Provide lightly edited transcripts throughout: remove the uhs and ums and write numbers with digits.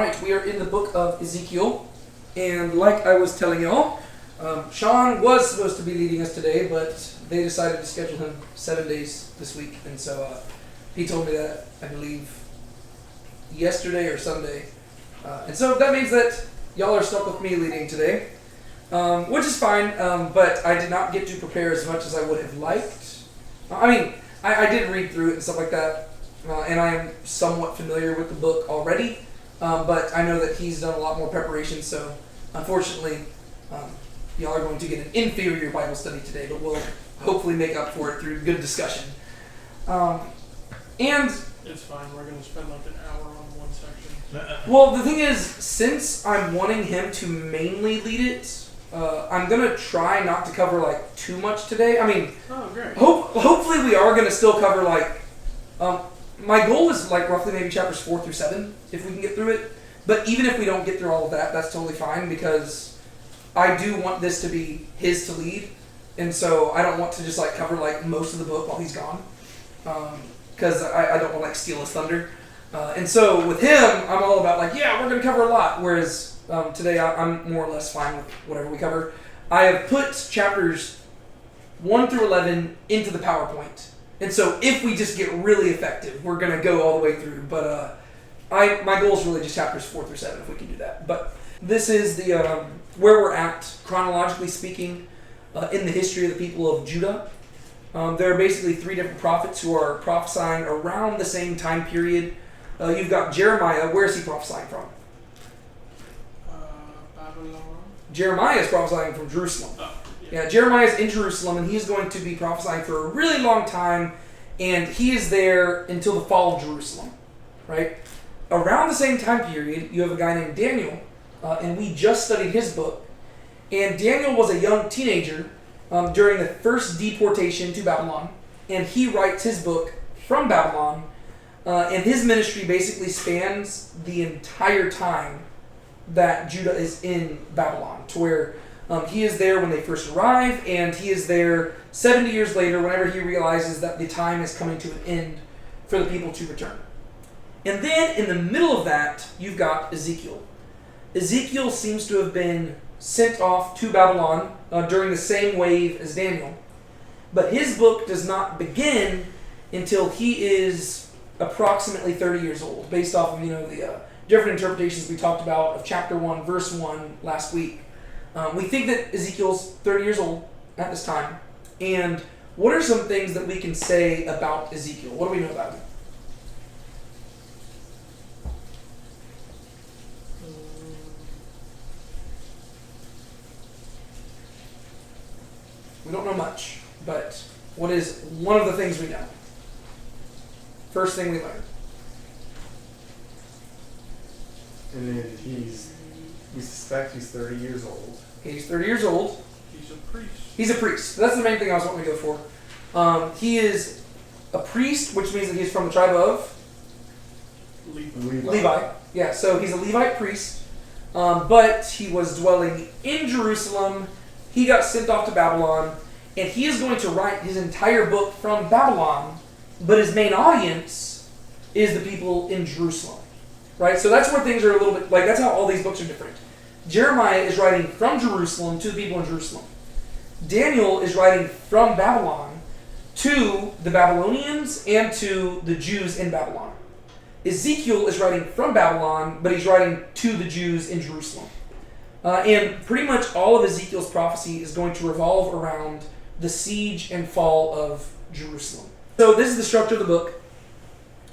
Alright, we are in the book of Ezekiel, and like I was telling y'all, Sean was supposed to be leading us today, but they decided to schedule him 7 days this week, and so he told me that, I believe, yesterday or Sunday. And so that means that y'all are stuck with me leading today, which is fine, but I did not get to prepare as much as I would have liked. I did read through it and stuff like that, and I am somewhat familiar with the book already, but I know that he's done a lot more preparation, so unfortunately, y'all are going to get an inferior Bible study today, but we'll hopefully make up for it through good discussion. And it's fine, we're going to spend like an hour on one section. Well, the thing is, since I'm wanting him to mainly lead it, I'm going to try not to cover like too much today. I mean, great. Hopefully we are going to still cover like, my goal is like roughly maybe chapters 4 through 7, if we can get through it. But even if we don't get through all of that, that's totally fine, because I do want this to be his to lead. And so I don't want to just like cover like most of the book while he's gone, because I don't want to like steal his thunder. And so with him, I'm all about like, yeah, we're going to cover a lot. Whereas today I'm more or less fine with whatever we cover. I have put chapters 1 through 11 into the PowerPoint. And so if we just get really effective, we're going to go all the way through. But my goal is really just chapters 4 through 7, if we can do that. But this is the where we're at, chronologically speaking, in the history of the people of Judah. There are basically 3 different prophets who are prophesying around the same time period. You've got Jeremiah. Where is he prophesying from? Babylon. Jeremiah is prophesying from Jerusalem. Yeah, Jeremiah is in Jerusalem, and he's going to be prophesying for a really long time, and he is there until the fall of Jerusalem, right? Around the same time period, you have a guy named Daniel, and we just studied his book, and Daniel was a young teenager during the first deportation to Babylon, and he writes his book from Babylon, and his ministry basically spans the entire time that Judah is in Babylon, to where he is there when they first arrive, and he is there 70 years later whenever he realizes that the time is coming to an end for the people to return. And then in the middle of that, you've got Ezekiel. Ezekiel seems to have been sent off to Babylon during the same wave as Daniel. But his book does not begin until he is approximately 30 years old, based off of the different interpretations we talked about of chapter 1, verse 1 last week. We think that Ezekiel's 30 years old at this time. And what are some things that we can say about Ezekiel? What do we know about him? We don't know much, but what is one of the things we know? First thing we learned. And then we suspect he's 30 years old. He's 30 years old. He's a priest. He's a priest. That's the main thing I was wanting to go for. He is a priest, which means that he's from the tribe of Levi. Yeah, so he's a Levite priest, but he was dwelling in Jerusalem. He got sent off to Babylon, and he is going to write his entire book from Babylon, but his main audience is the people in Jerusalem. Right? So that's where things are a little bit, like, that's how all these books are different. Jeremiah is writing from Jerusalem to the people in Jerusalem. Daniel is writing from Babylon to the Babylonians and to the Jews in Babylon. Ezekiel is writing from Babylon, but he's writing to the Jews in Jerusalem. And pretty much all of Ezekiel's prophecy is going to revolve around the siege and fall of Jerusalem. So this is the structure of the book.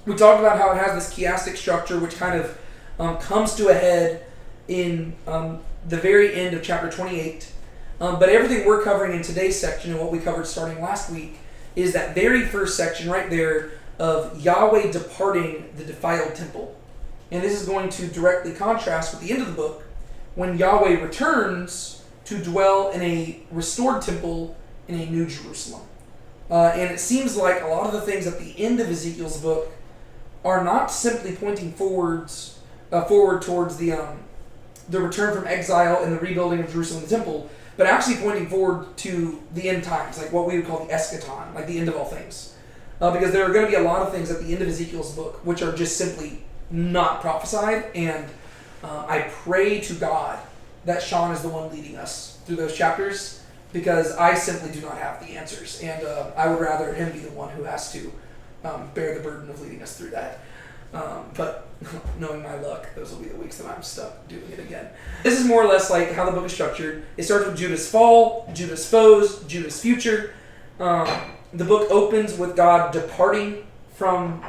We talked about how it has this chiastic structure, which kind of comes to a head in the very end of chapter 28. But everything we're covering in today's section, and what we covered starting last week, is that very first section right there of Yahweh departing the defiled temple. And this is going to directly contrast with the end of the book, when Yahweh returns to dwell in a restored temple in a new Jerusalem. And it seems like a lot of the things at the end of Ezekiel's book are not simply pointing forward towards the return from exile and the rebuilding of Jerusalem and the temple, but actually pointing forward to the end times, like what we would call the eschaton, like the end of all things. Because there are going to be a lot of things at the end of Ezekiel's book which are just simply not prophesied, and I pray to God that Sean is the one leading us through those chapters, because I simply do not have the answers, and I would rather him be the one who has to bear the burden of leading us through that. But knowing my luck, those will be the weeks that I'm stuck doing it again. This is more or less like how the book is structured. It starts with Judah's fall, Judah's foes, Judah's future. The book opens with God departing from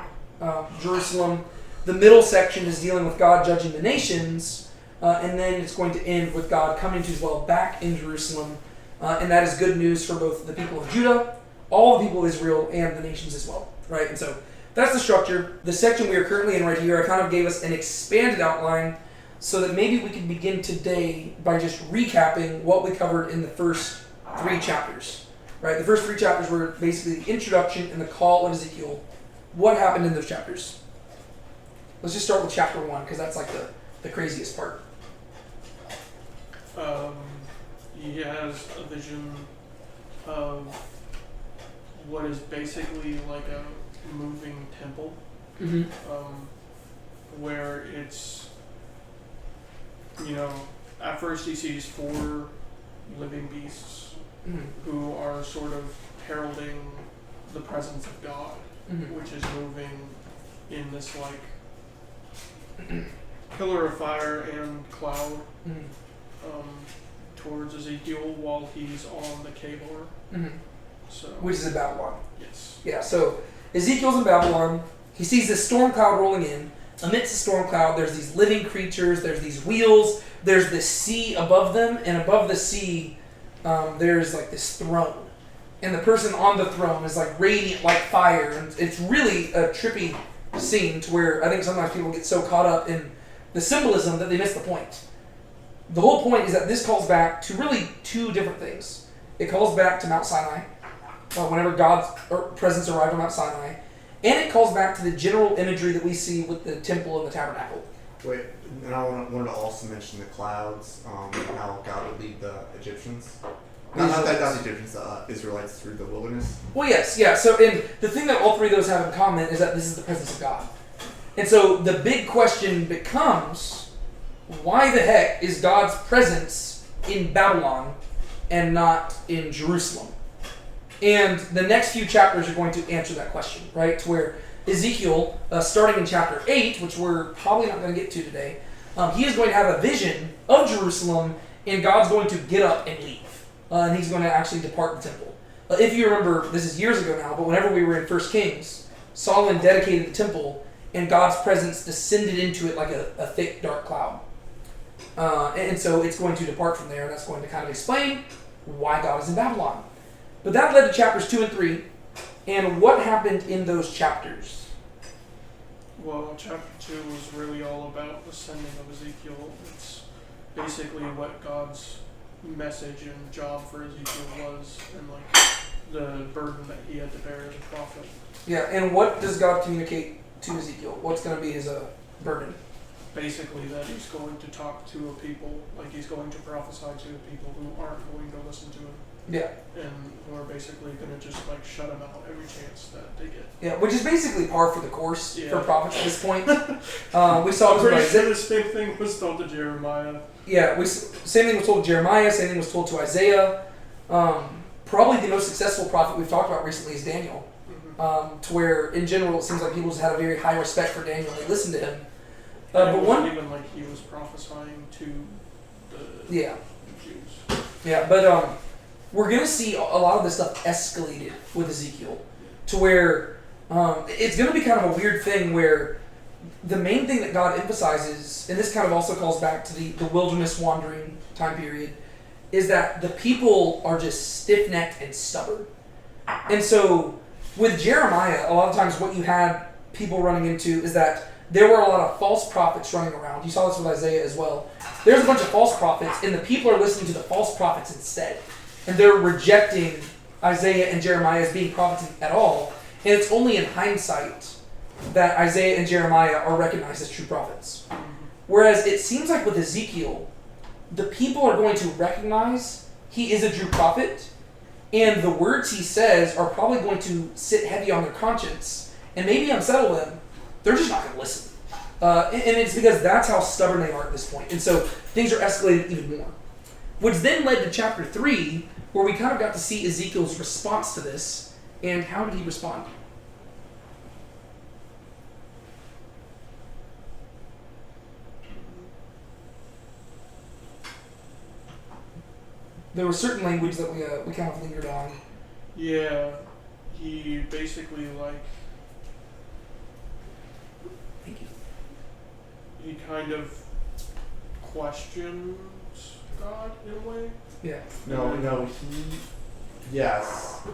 Jerusalem. The middle section is dealing with God judging the nations, and then it's going to end with God coming to dwell back in Jerusalem, and that is good news for both the people of Judah, all the people of Israel, and the nations as well, right? And so that's the structure. The section we are currently in right here, I kind of gave us an expanded outline so that maybe we can begin today by just recapping what we covered in the first 3 chapters, right? The first 3 chapters were basically the introduction and the call of Ezekiel. What happened in those chapters? Let's just start with chapter 1, because that's like the craziest part. He has a vision of what is basically like a moving temple, where it's, at first he sees 4 living beasts who are sort of heralding the presence of God, which is moving in this like pillar of fire and cloud towards Ezekiel while he's on the cable. So, which is in Babylon. Yes. Yeah, so Ezekiel's in Babylon. He sees this storm cloud rolling in. Amidst the storm cloud, there's these living creatures, there's these wheels, there's this sea above them, and above the sea, there's like this throne. And the person on the throne is like radiant like fire, and it's really a trippy scene to where I think sometimes people get so caught up in the symbolism that they miss the point. The whole point is that this calls back to really 2 different things. It calls back to Mount Sinai, whenever God's presence arrived on Mount Sinai, and it calls back to the general imagery that we see with the temple and the tabernacle. Wait, and I wanted to also mention the clouds, how God would lead the Egyptians. Not the Egyptians, the Israelites through the wilderness. Well, yes, yeah. So, and the thing that all 3 of those have in common is that this is the presence of God. And so the big question becomes, why the heck is God's presence in Babylon and not in Jerusalem? And the next few chapters are going to answer that question, right? To where Ezekiel, starting in chapter 8, which we're probably not going to get to today, he is going to have a vision of Jerusalem, and God's going to get up and leave. And he's going to actually depart the temple. If you remember, this is years ago now, but whenever we were in 1 Kings, Solomon dedicated the temple, and God's presence descended into it like a thick, dark cloud. And so it's going to depart from there, and that's going to kind of explain why God is in Babylon. But that led to chapters 2 and 3, and what happened in those chapters? Well, chapter 2 was really all about the sending of Ezekiel. It's basically what God's message and job for Ezekiel was, and like the burden that he had to bear as a prophet. Yeah, and what does God communicate to Ezekiel? What's going to be his burden? Basically that he's going to talk to a people, like he's going to prophesy to people who aren't going to listen to him. Yeah. And who are basically going to just like shut him out every chance that they get. Yeah, which is basically par for the course for prophets at this point. We saw I'm pretty sure the same thing was told to Jeremiah. Yeah, same thing was told to Jeremiah, same thing was told to Isaiah. Probably the most successful prophet we've talked about recently is Daniel. To where, in general, it seems like people just had a very high respect for Daniel. They listened to him. But it wasn't even like he was prophesying to the Jews. Yeah, but we're going to see a lot of this stuff escalated with Ezekiel. To where it's going to be kind of a weird thing where the main thing that God emphasizes, and this kind of also calls back to the wilderness wandering time period, is that the people are just stiff-necked and stubborn. And so with Jeremiah, a lot of times what you had people running into is that there were a lot of false prophets running around. You saw this with Isaiah as well. There's a bunch of false prophets, and the people are listening to the false prophets instead. And they're rejecting Isaiah and Jeremiah as being prophets at all. And it's only in hindsight that Isaiah and Jeremiah are recognized as true prophets. Whereas it seems like with Ezekiel, the people are going to recognize he is a true prophet, and the words he says are probably going to sit heavy on their conscience and maybe unsettle them. They're just not going to listen. And it's because that's how stubborn they are at this point. And so things are escalated even more. Which then led to chapter 3, where we kind of got to see Ezekiel's response to this. And how did he respond? There was certain language that we kind of lingered on. Yeah, he basically Thank you. he kind of questions God in a way. Yeah. No, yes.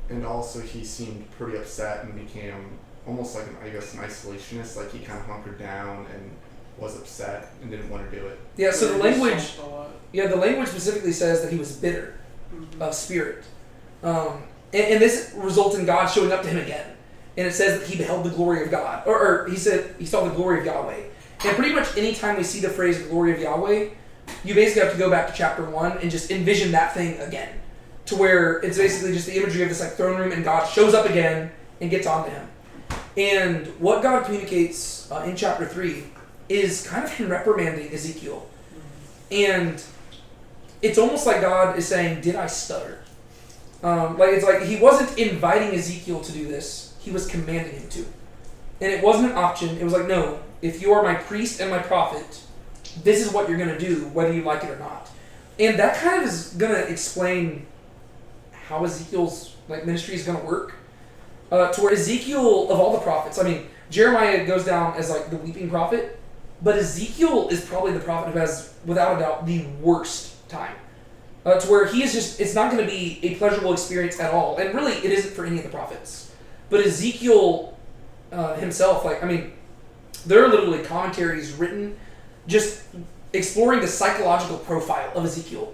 And also he seemed pretty upset and became almost like an isolationist, like he kind of hunkered down and was upset and didn't want to do it. Yeah, so the He language, sulked a lot. the language specifically says that he was bitter Mhm. of spirit. And this results in God showing up to him again. And it says that he beheld the glory of God. Or he said he saw the glory of Yahweh. And pretty much any time we see the phrase glory of Yahweh, you basically have to go back to chapter 1 and just envision that thing again. To where it's basically just the imagery of this throne room and God shows up again and gets onto him. And what God communicates in chapter 3 is kind of him reprimanding Ezekiel. And it's almost like God is saying, did I stutter? It's like he wasn't inviting Ezekiel to do this. He was commanding him to. And it wasn't an option. It was like, no, if you are my priest and my prophet, this is what you're going to do, whether you like it or not. And that kind of is going to explain how Ezekiel's ministry is going to work. To where Ezekiel, of all the prophets, Jeremiah goes down as the weeping prophet, but Ezekiel is probably the prophet who has, without a doubt, the worst time. To where he is just, it's not going to be a pleasurable experience at all. And really, it isn't for any of the prophets. But Ezekiel himself, there are literally commentaries written just exploring the psychological profile of Ezekiel.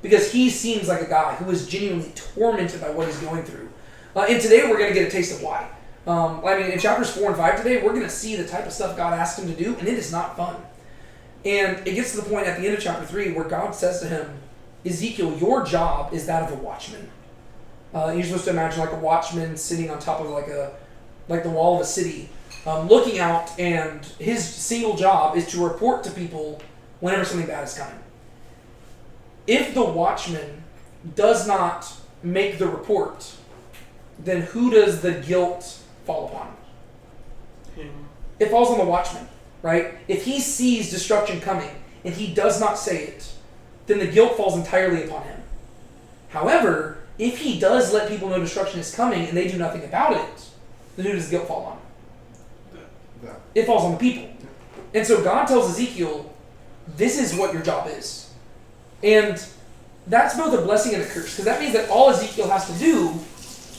Because he seems like a guy who is genuinely tormented by what he's going through. And today we're going to get a taste of why. In chapters 4 and 5 today, we're going to see the type of stuff God asked him to do, and it is not fun. And it gets to the point at the end of chapter 3 where God says to him, Ezekiel, your job is that of a watchman. You're supposed to imagine a watchman sitting on top of the wall of a city, looking out, and his single job is to report to people whenever something bad is coming. If the watchman does not make the report, then who does the guilt fall upon? Him. It falls on the watchman, right? If he sees destruction coming and he does not say it, then the guilt falls entirely upon him. However, if he does let people know destruction is coming and they do nothing about it, then who does the guilt fall on? It falls on the people. And so God tells Ezekiel, this is what your job is. And that's both a blessing and a curse, because that means that all Ezekiel has to do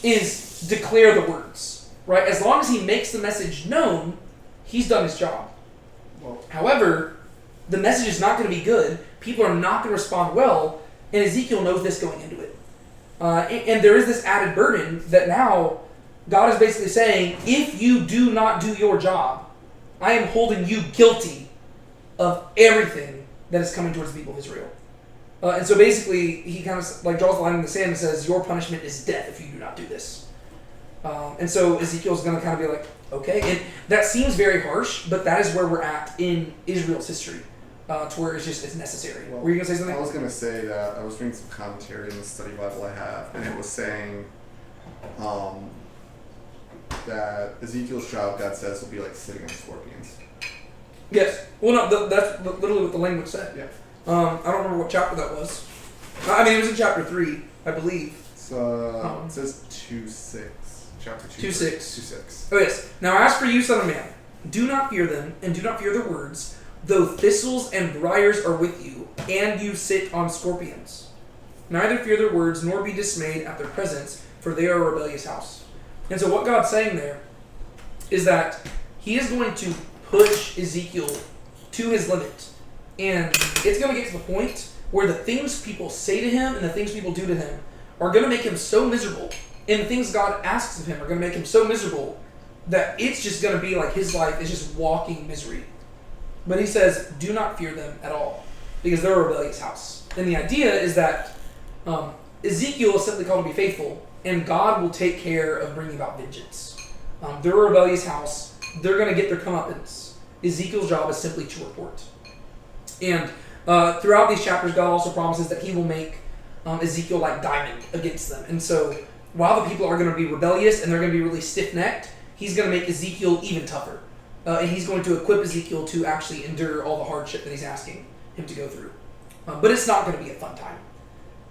is declare the words, right? As long as he makes the message known, he's done his job. Well, however, the message is not going to be good. People are not going to respond well, and Ezekiel knows this going into it. And there is this added burden that now God is basically saying, if you do not do your job, I am holding you guilty of everything that is coming towards the people of Israel. And so basically, he kind of draws the line in the sand and says, your punishment is death if you do not do this. And so Ezekiel's going to kind of be like, okay. And that seems very harsh, but that is where we're at in Israel's history, to where it's necessary. Well, were you going to say something? I was going to say that I was reading some commentary in the study Bible I have, and it was saying that Ezekiel's job, God says, will be like sitting on scorpions. Yes. Well, no, that's literally what the language said. Yeah. I don't remember what chapter that was. It was in chapter 3, I believe. So, it says 2:6. Chapter 2. 2:6. 2:6. Oh, yes. Now as for you, son of man, do not fear them, and do not fear their words, though thistles and briars are with you, and you sit on scorpions. Neither fear their words, nor be dismayed at their presence, for they are a rebellious house. And so what God's saying there is that he is going to push Ezekiel to his limit. And it's going to get to the point where the things people say to him and the things people do to him are going to make him so miserable. And the things God asks of him are going to make him so miserable that it's just going to be like his life is just walking misery. But he says, do not fear them at all, because they're a rebellious house. And the idea is that Ezekiel is simply called to be faithful, and God will take care of bringing about vengeance. They're a rebellious house, they're going to get their comeuppance. Ezekiel's job is simply to report. And throughout these chapters, God also promises that he will make Ezekiel like diamond against them. And so while the people are going to be rebellious and they're going to be really stiff-necked, he's going to make Ezekiel even tougher. And he's going to equip Ezekiel to actually endure all the hardship that he's asking him to go through. But it's not going to be a fun time.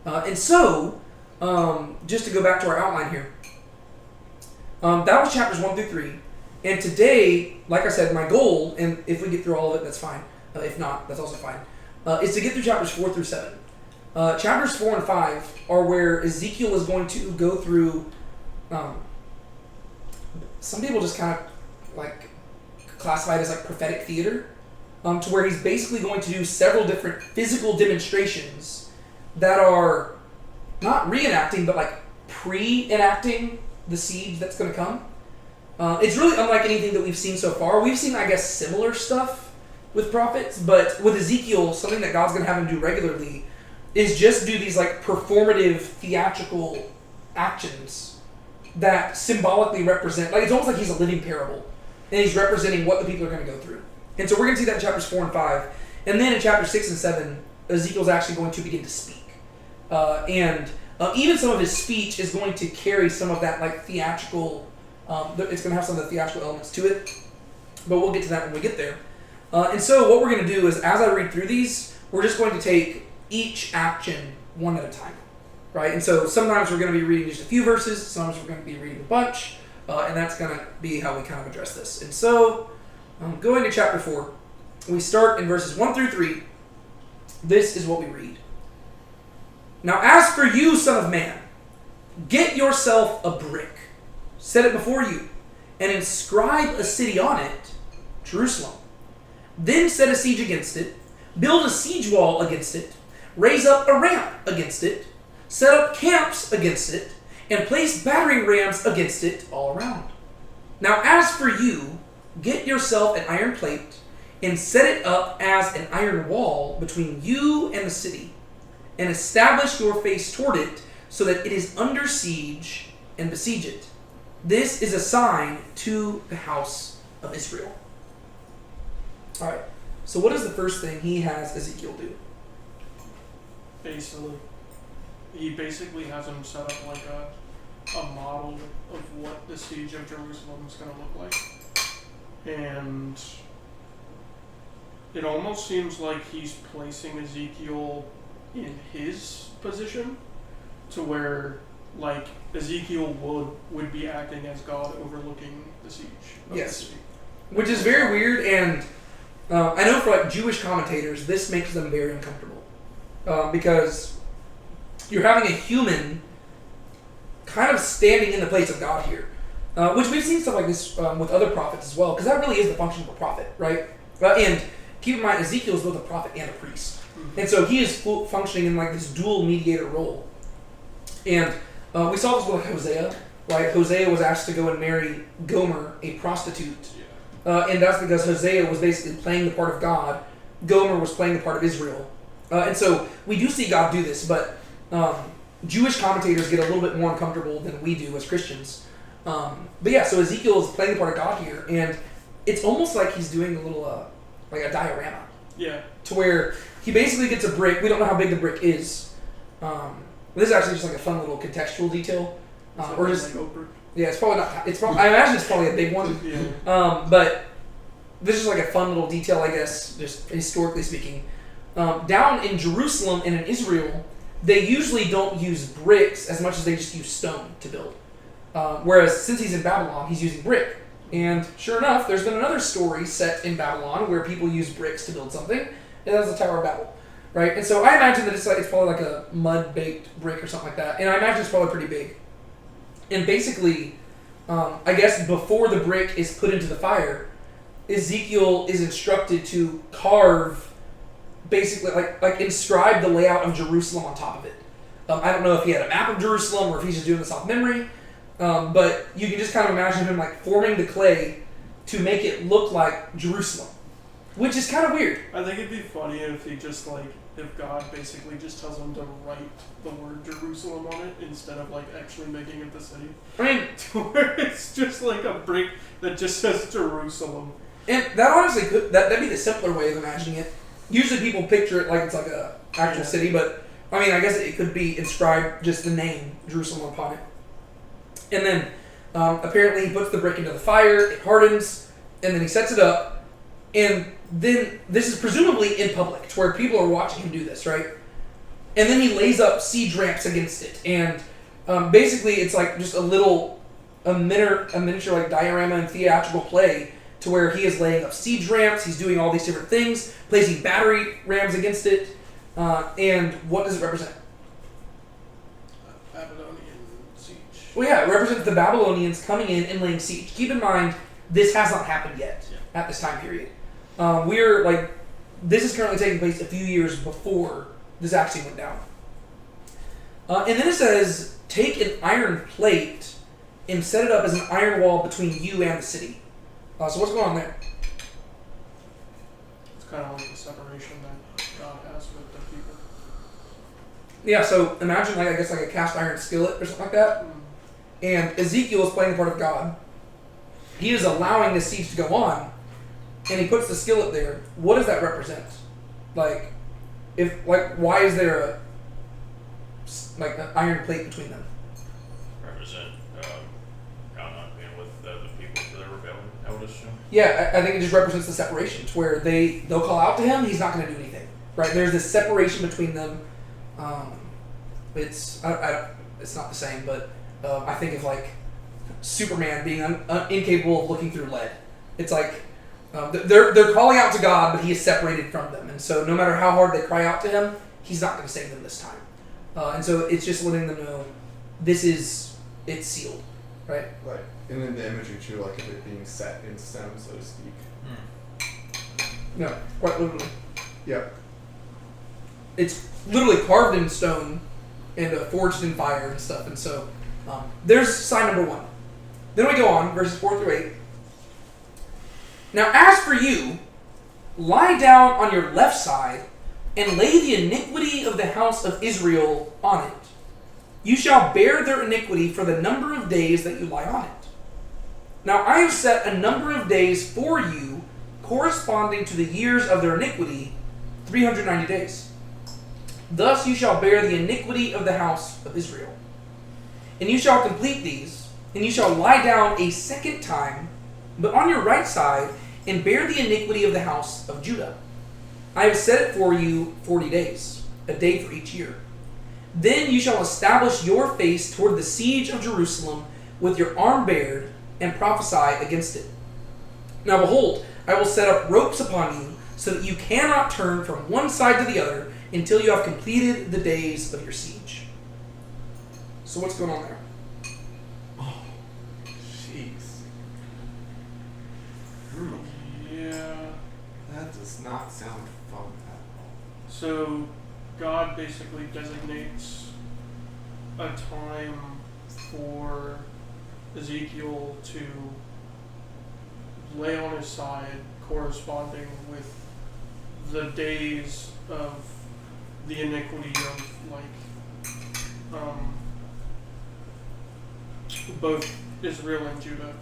And so, just to go back to our outline here, that was chapters 1 through 3. And today, like I said, my goal, and if we get through all of it, that's fine. If not, that's also fine, is to get through chapters 4 through 7. Chapters 4 and 5 are where Ezekiel is going to go through, some people just kind of like classify it as like prophetic theater, to where he's basically going to do several different physical demonstrations that are not reenacting, but like pre-enacting the siege that's going to come. It's really unlike anything that we've seen so far. We've seen, I guess, similar stuff with prophets, but with Ezekiel, something that God's going to have him do regularly is just do these like performative, theatrical actions that symbolically represent, like it's almost like he's a living parable, and he's representing what the people are going to go through. And so we're going to see that in chapters 4 and 5. And then in chapters 6 and 7, Ezekiel's actually going to begin to speak. And even some of his speech is going to carry some of that like theatrical, it's going to have some of the theatrical elements to it. But we'll get to that when we get there. And so what we're going to do is, as I read through these, we're just going to take each action one at a time. Right? And so sometimes we're going to be reading just a few verses, sometimes we're going to be reading a bunch, and that's going to be how we kind of address this. And so, going to chapter 4, we start in verses 1 through 3. This is what we read. Now as for you, son of man, get yourself a brick, set it before you, and inscribe a city on it, Jerusalem. Then set a siege against it, build a siege wall against it, raise up a ramp against it, set up camps against it, and place battering rams against it all around. Now as for you, get yourself an iron plate, and set it up as an iron wall between you and the city, and establish your face toward it, so that it is under siege, and besiege it. This is a sign to the house of Israel. Alright, so what is the first thing he has Ezekiel do? He basically has him set up like a model of what the siege of Jerusalem is going to look like. And it almost seems like he's placing Ezekiel in his position, to where like Ezekiel would be acting as God overlooking the siege of the city. Which is very weird, and I know for like Jewish commentators this makes them very uncomfortable, because you're having a human kind of standing in the place of God here, which we've seen stuff like this with other prophets as well, because that really is the function of a prophet, right? And keep in mind, Ezekiel is both a prophet and a priest. Mm-hmm. And so he is functioning in like this dual mediator role. And we saw this with Hosea, right? Hosea was asked to go and marry Gomer, a prostitute. And that's because Hosea was basically playing the part of God. Gomer was playing the part of Israel. And so we do see God do this, but Jewish commentators get a little bit more uncomfortable than we do as Christians. But yeah, so Ezekiel is playing the part of God here, and it's almost like he's doing a little, like a diorama. Yeah. To where he basically gets a brick. We don't know how big the brick is. This is actually just like a fun little contextual detail. Or just like Oprah? Yeah, it's probably not. It's probably, I imagine it's probably a big one. Yeah. But this is like a fun little detail, I guess, just historically speaking. Down in Jerusalem and in Israel, they usually don't use bricks as much as they just use stone to build. Whereas since he's in Babylon, he's using brick. And sure enough, there's been another story set in Babylon where people use bricks to build something, and that's the Tower of Babel, right? And so I imagine that it's probably like a mud-baked brick or something like that, and I imagine it's probably pretty big. And basically, I guess before the brick is put into the fire, Ezekiel is instructed to carve, basically, like inscribe the layout of Jerusalem on top of it. I don't know if he had a map of Jerusalem or if he's just doing this off memory, but you can just kind of imagine him like forming the clay to make it look like Jerusalem. which is kind of weird. I think it'd be funny if he just if God basically just tells him to write the word Jerusalem on it instead of actually making it the city. I mean, to where it's just a brick that just says Jerusalem. and that honestly that'd be the simpler way of imagining it. Usually people picture it like it's like a actual city, but I mean, I guess it could be inscribed just the name Jerusalem upon it. And then apparently he puts the brick into the fire, it hardens, and then he sets it up. And then this is presumably in public, to where people are watching him do this, right? And then he lays up siege ramps against it, and basically it's like just a miniature like diorama and theatrical play, to where he is laying up siege ramps. He's doing all these different things, placing battery rams against it. And what does it represent? Babylonian siege. Well, yeah, it represents the Babylonians coming in and laying siege. Keep in mind, this has not happened yet at this time period. This is currently taking place a few years before this actually went down. And then it says, take an iron plate and set it up as an iron wall between you and the city. So what's going on there? It's kind of like the separation that God has with the people. Yeah, so imagine like a cast iron skillet or something like that. And Ezekiel is playing the part of God. He is allowing the siege to go on, and he puts the skillet there. What does that represent? Why is there an iron plate between them? Represent God not being with the people for their rebellion, I would assume. Yeah, I think it just represents the separation, to where they'll call out to him, he's not going to do anything. Right? There's this separation between them. It's not the same, but I think of Superman being incapable of looking through lead. It's like they're calling out to God, but he is separated from them, and so no matter how hard they cry out to him, he's not going to save them this time. And so it's just letting them know it's sealed, right? Right. And then the imagery too, of it being set in stone, so to speak. No, quite literally. Yeah. It's literally carved in stone and forged in fire and stuff, and so there's sign number 1. Then we go on, verses 4 through 8. Now as for you, lie down on your left side, and lay the iniquity of the house of Israel on it. You shall bear their iniquity for the number of days that you lie on it. Now I have set a number of days for you, corresponding to the years of their iniquity, 390 days. Thus you shall bear the iniquity of the house of Israel. And you shall complete these, and you shall lie down a second time, but on your right side, and bear the iniquity of the house of Judah. I have set it for you 40 days, a day for each year. Then you shall establish your face toward the siege of Jerusalem with your arm bared, and prophesy against it. Now behold, I will set up ropes upon you, so that you cannot turn from one side to the other until you have completed the days of your siege. So what's going on there? Oh, jeez. Yeah. That does not sound fun at all. So God basically designates a time for Ezekiel to lay on his side, corresponding with the days of the iniquity of both Israel and Judah.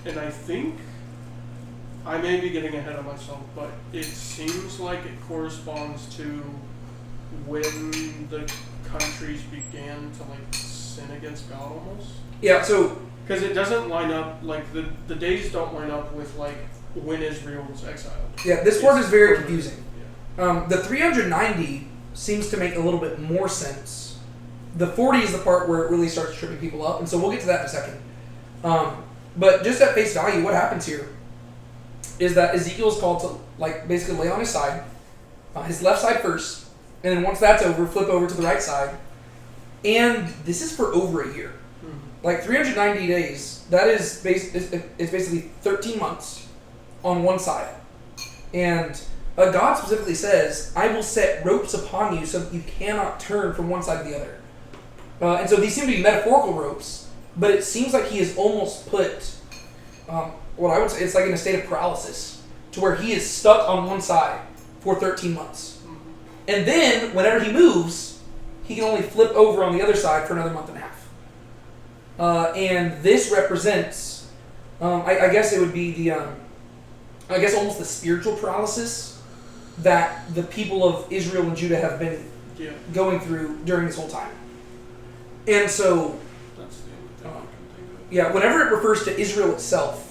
And I think I may be getting ahead of myself, but it seems like it corresponds to when the countries began to sin against God almost. Yeah, so Because it doesn't line up, the days don't line up with when Israel was exiled. yeah, this part is very confusing. Yeah. The 390 seems to make a little bit more sense. The 40 is the part where it really starts tripping people up, and so we'll get to that in a second. But just at face value, what happens here is that Ezekiel is called to basically lay on his side, his left side first, and then once that's over, flip over to the right side. And this is for over a year. 390 days, that is it's basically 13 months on one side. And God specifically says, I will set ropes upon you so that you cannot turn from one side to the other. And so these seem to be metaphorical ropes, but it seems like he has almost put what I would say it's in a state of paralysis, to to where he is stuck on one side for 13 months. And then, whenever he moves, he can only flip over on the other side for another month and a half. And this represents, I guess it would be the, I guess almost the spiritual paralysis that the people of Israel and Judah have been going through during this whole time. And so, That's the only thing I can think of. yeah, whenever it refers to Israel itself,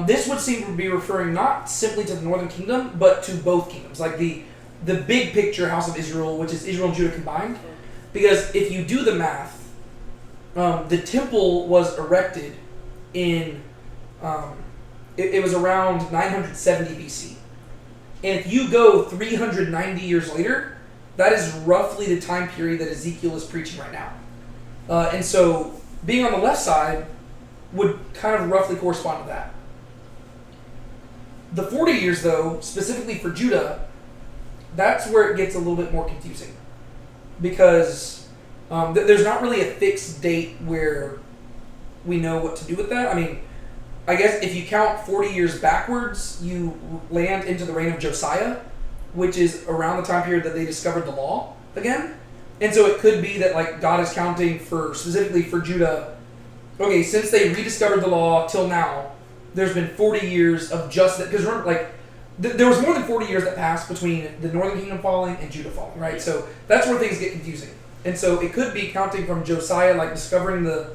this would seem to be referring not simply to the northern kingdom, but to both kingdoms. Like the big picture house of Israel, which is Israel and Judah combined. Because if you do the math, the temple was erected in, it was around 970 BC. And if you go 390 years later, that is roughly the time period that Ezekiel is preaching right now. And so being on the left side would kind of roughly correspond to that. The 40 years, though, specifically for Judah, that's where it gets a little bit more confusing. Because there's not really a fixed date where we know what to do with that. I mean, I guess if you count 40 years backwards, you land into the reign of Josiah, which is around the time period that they discovered the law again. And so it could be that like God is counting for, specifically for Judah, okay, since they rediscovered the law till now, there's been 40 years of just that. Because remember, like, there was more than 40 years that passed between the northern kingdom falling and Judah falling, right? So that's where things get confusing. And so it could be counting from Josiah, like discovering the,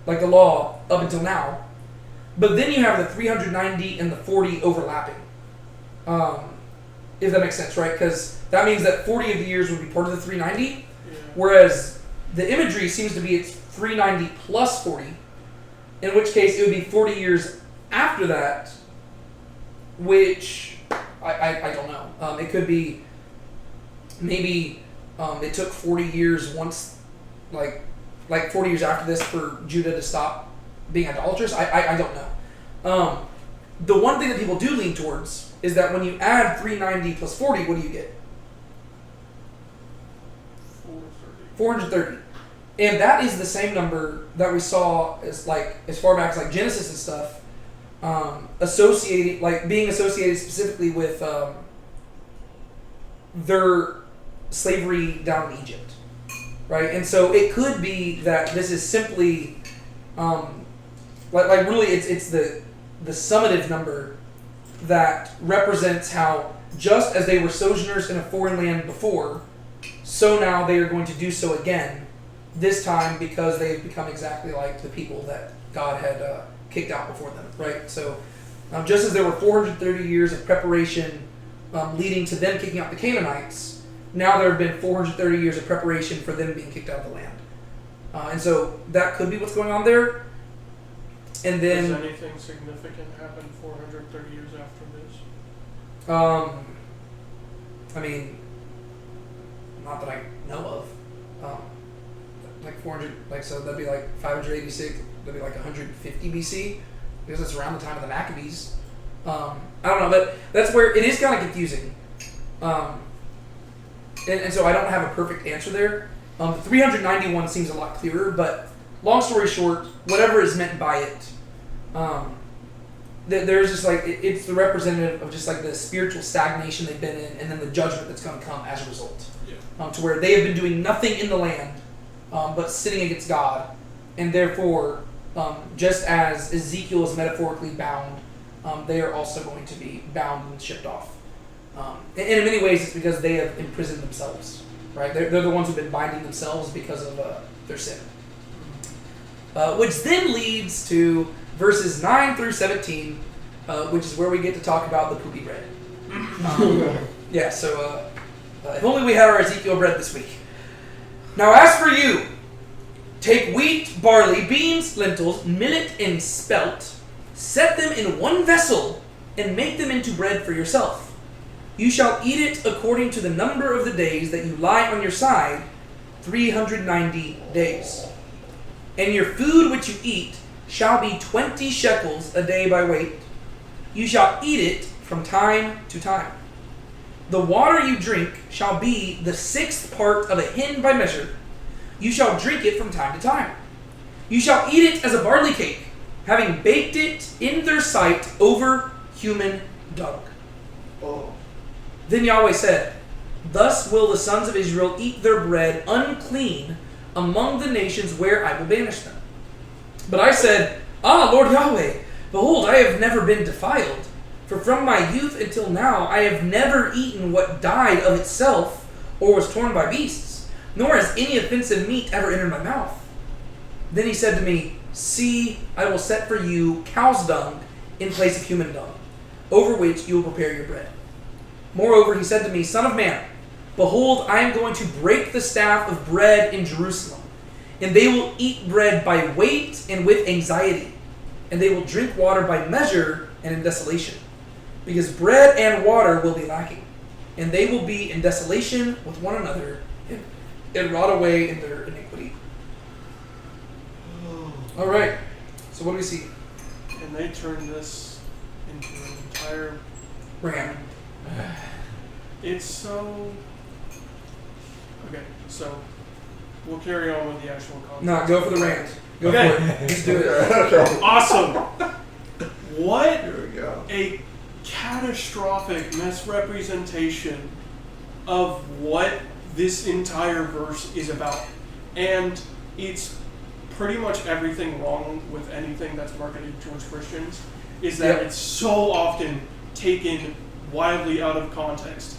like the law up until now. But then you have the 390 and the 40 overlapping. If that makes sense, right? Because that means that 40 of the years would be part of the 390, whereas the imagery seems to be it's 390 plus 40, in which case it would be 40 years after that, which I don't know. It could be maybe it took 40 years once, like 40 years after this for Judah to stop being idolatrous. I don't know. The one thing that people do lean towards is that when you add 390 plus 40, what do you get? 430. And that is the same number that we saw as far back as like Genesis and stuff, being associated specifically with their slavery down in Egypt, right? And so it could be that this is simply, really it's the summative number that represents how just as they were sojourners in a foreign land before, so now they are going to do so again, this time because they've become exactly like the people that God had kicked out before them, right? So just as there were 430 years of preparation leading to them kicking out the Canaanites, now there have been 430 years of preparation for them being kicked out of the land. And so that could be what's going on there. And then, does anything significant happen 430 years after this? I mean, not that I know of. Like 400, so that'd be like 586, that'd be like 150 BC, because it's around the time of the Maccabees. I don't know, but that's where it is kind of confusing. And so I don't have a perfect answer there. The 391 seems a lot clearer, but long story short, whatever is meant by it, there's just like, it's the representative of just like the spiritual stagnation they've been in, and then the judgment that's going to come as a result. To where they have been doing nothing in the land, but sitting against God, and therefore, just as Ezekiel is metaphorically bound, they are also going to be bound and shipped off. And in many ways, it's because they have imprisoned themselves, right? They're the ones who've been binding themselves because of their sin. Which then leads to verses 9 through 17, which is where we get to talk about the poopy bread. So if only we had our Ezekiel bread this week. Now as for you, take wheat, barley, beans, lentils, millet, and spelt, set them in one vessel, and make them into bread for yourself. You shall eat it according to the number of the days that you lie on your side, 390 days. And your food which you eat shall be 20 shekels a day by weight. You shall eat it from time to time. The water you drink shall be the 6th part of a hin by measure. You shall drink it from time to time. You shall eat it as a barley cake, having baked it in their sight over human dung. Oh. Then Yahweh said, thus will the sons of Israel eat their bread unclean among the nations where I will banish them. But I said, ah, Lord Yahweh, behold, I have never been defiled. For from my youth until now I have never eaten what died of itself or was torn by beasts, nor has any offensive meat ever entered my mouth. Then he said to me, see, I will set for you cow's dung in place of human dung, over which you will prepare your bread. Moreover, he said to me, son of man, behold, I am going to break the staff of bread in Jerusalem, and they will eat bread by weight and with anxiety, and they will drink water by measure and in desolation, because bread and water will be lacking, and they will be in desolation with one another and rot away in their iniquity. All right, so what do we see? And they turned this into an entire Ram. It's so... Okay, so we'll carry on with the actual content. No, go for the rant. Go Okay. for it. Let's do it. Okay. Awesome! What Here we go. a catastrophic misrepresentation of what this entire verse is about. And it's pretty much everything wrong with anything that's marketed towards Christians, is that Yep. it's so often taken wildly out of context.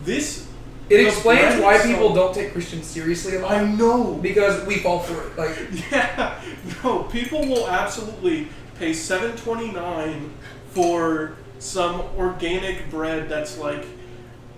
It It explains why people don't take Christians seriously a lot. I know. Because we fall for it. Like, Yeah, no, people will absolutely pay $7.29 for some organic bread that's like,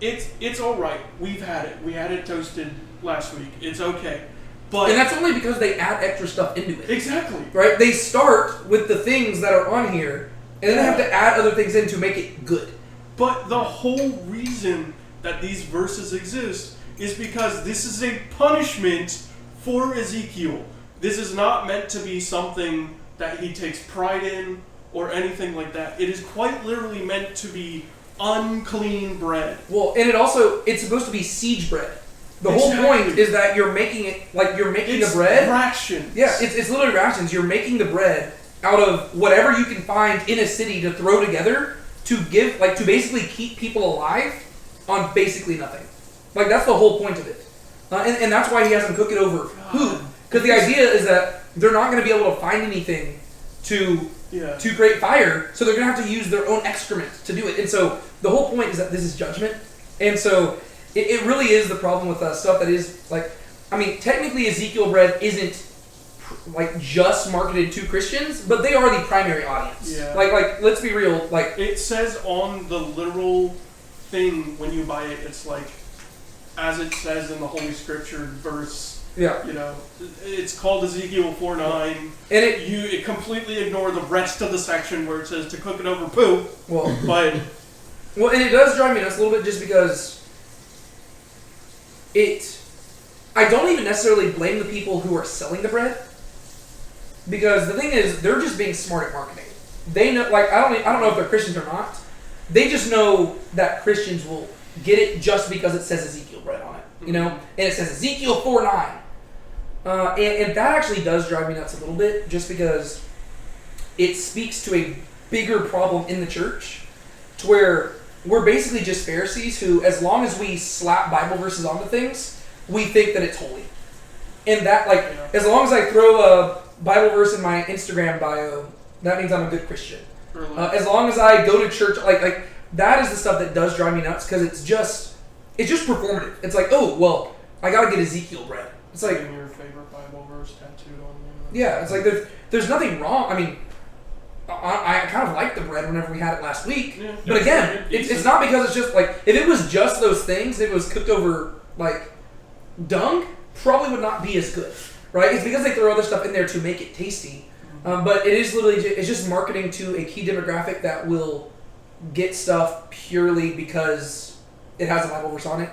it's all right. We've had it. We had it toasted last week. It's okay. But and that's only because they add extra stuff into it. exactly. Right? They start with the things that are on here, and then they have to add other things in to make it good. But the whole reason that these verses exist is because this is a punishment for Ezekiel. This is not meant to be something that he takes pride in or anything like that. It is quite literally meant to be unclean bread. Well, and it's supposed to be siege bread. The whole point is that you're making it, like you're making It's the bread. rations. Yeah, it's literally rations. You're making the bread out of whatever you can find in a city to throw together to give, like to basically keep people alive on basically nothing. Like that's the whole point of it. And that's why he has them cook it over food. Because the idea is that they're not going to be able to find anything to create fire, so they're going to have to use their own excrement to do it. And so the whole point is that this is judgment. And so it really is the problem with stuff that is like, I mean, technically Ezekiel bread isn't like just marketed to Christians, but they are the primary audience. Yeah. Like let's be real. Like it says on the literal thing when you buy it, it's like, as it says in the Holy Scripture verse. Yeah. You know, it's called Ezekiel 4:9, and it completely ignore the rest of the section where it says to cook it over poo. Well, but and it does drive me nuts a little bit just because I don't even necessarily blame the people who are selling the bread, because the thing is they're just being smart at marketing. They know, like I don't know if they're Christians or not. They just know that Christians will get it just because it says Ezekiel bread on it, you know, and it says Ezekiel 4:9. And that actually does drive me nuts a little bit, just because it speaks to a bigger problem in the church, to where we're basically just Pharisees who, as long as we slap Bible verses onto things, we think that it's holy. And that, like, as long as I throw a Bible verse in my Instagram bio, that means I'm a good Christian. As long as I go to church, like that is the stuff that does drive me nuts, because it's just performative. It's like, oh, well, I gotta get Ezekiel bread. It's like your favorite Bible verse tattooed on you. Yeah, it's like there's nothing wrong. I mean, I kind of liked the bread whenever we had it last week. Yeah. But again, it's not because it's just like, if it was just those things, if it was cooked over like dung, probably would not be as good, right? It's because they throw other stuff in there to make it tasty. But it is literally it's just marketing to a key demographic that will get stuff purely because it has a Bible verse on it.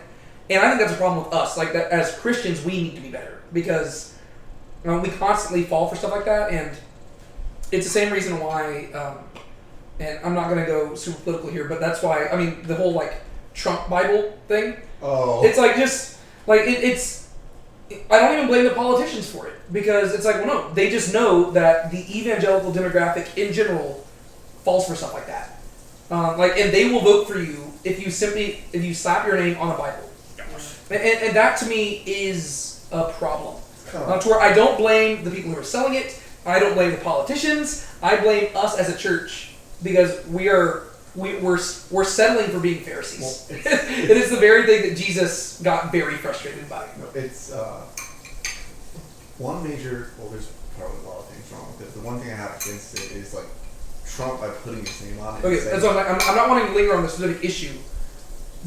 And I think that's a problem with us. Like, that as Christians, we need to be better, because we constantly fall for stuff like that. And it's the same reason why, and I'm not going to go super political here, but that's why, I mean, the whole like Trump Bible thing. Oh. It's like just like it's I don't even blame the politicians for it, because it's like, well, no, they just know that the evangelical demographic in general falls for stuff like that. And they will vote for you if you slap your name on a Bible. And that to me is a problem. To where I don't blame the people who are selling it. I don't blame the politicians. I blame us as a church, because we're settling for being Pharisees. Well, it is the very thing that Jesus got very frustrated by. It's one major. Well, there's probably a lot of things wrong with it. The one thing I have against it is like Trump by putting his name on it. Okay, that's what I'm not wanting to linger on the specific issue,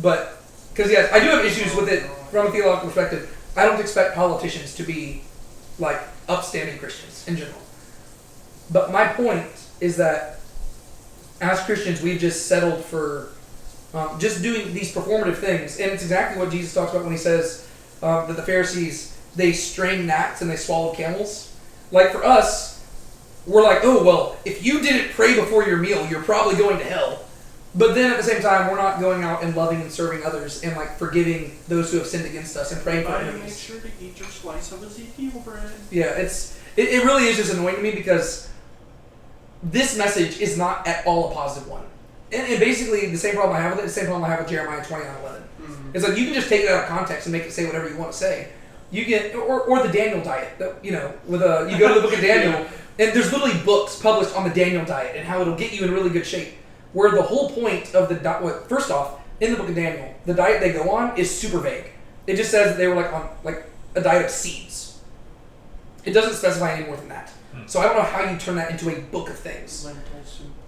but because yes, I do have issues with it from a theological perspective. I don't expect politicians to be like upstanding Christians in general. But my point is that as Christians, we've just settled for just doing these performative things. And it's exactly what Jesus talks about when he says that the Pharisees, they strained gnats and they swallowed camels. Like for us, we're like, oh, well, if you didn't pray before your meal, you're probably going to hell. But then at the same time, we're not going out and loving and serving others and like forgiving those who have sinned against us and praying for enemies. Make sure to eat your slice of Ezekiel bread. Yeah, it really is just annoying to me, because this message is not at all a positive one. And basically, the same problem I have with it is the same problem I have with Jeremiah 29:11. Mm-hmm. It's like you can just take it out of context and make it say whatever you want to say. You can, or the Daniel diet. You know, you go to the book of Daniel, and there's literally books published on the Daniel diet and how it'll get you in really good shape. Where the whole point of first off, in the book of Daniel, the diet they go on is super vague. It just says that they were like on like a diet of seeds. It doesn't specify any more than that. So I don't know how you turn that into a book of things.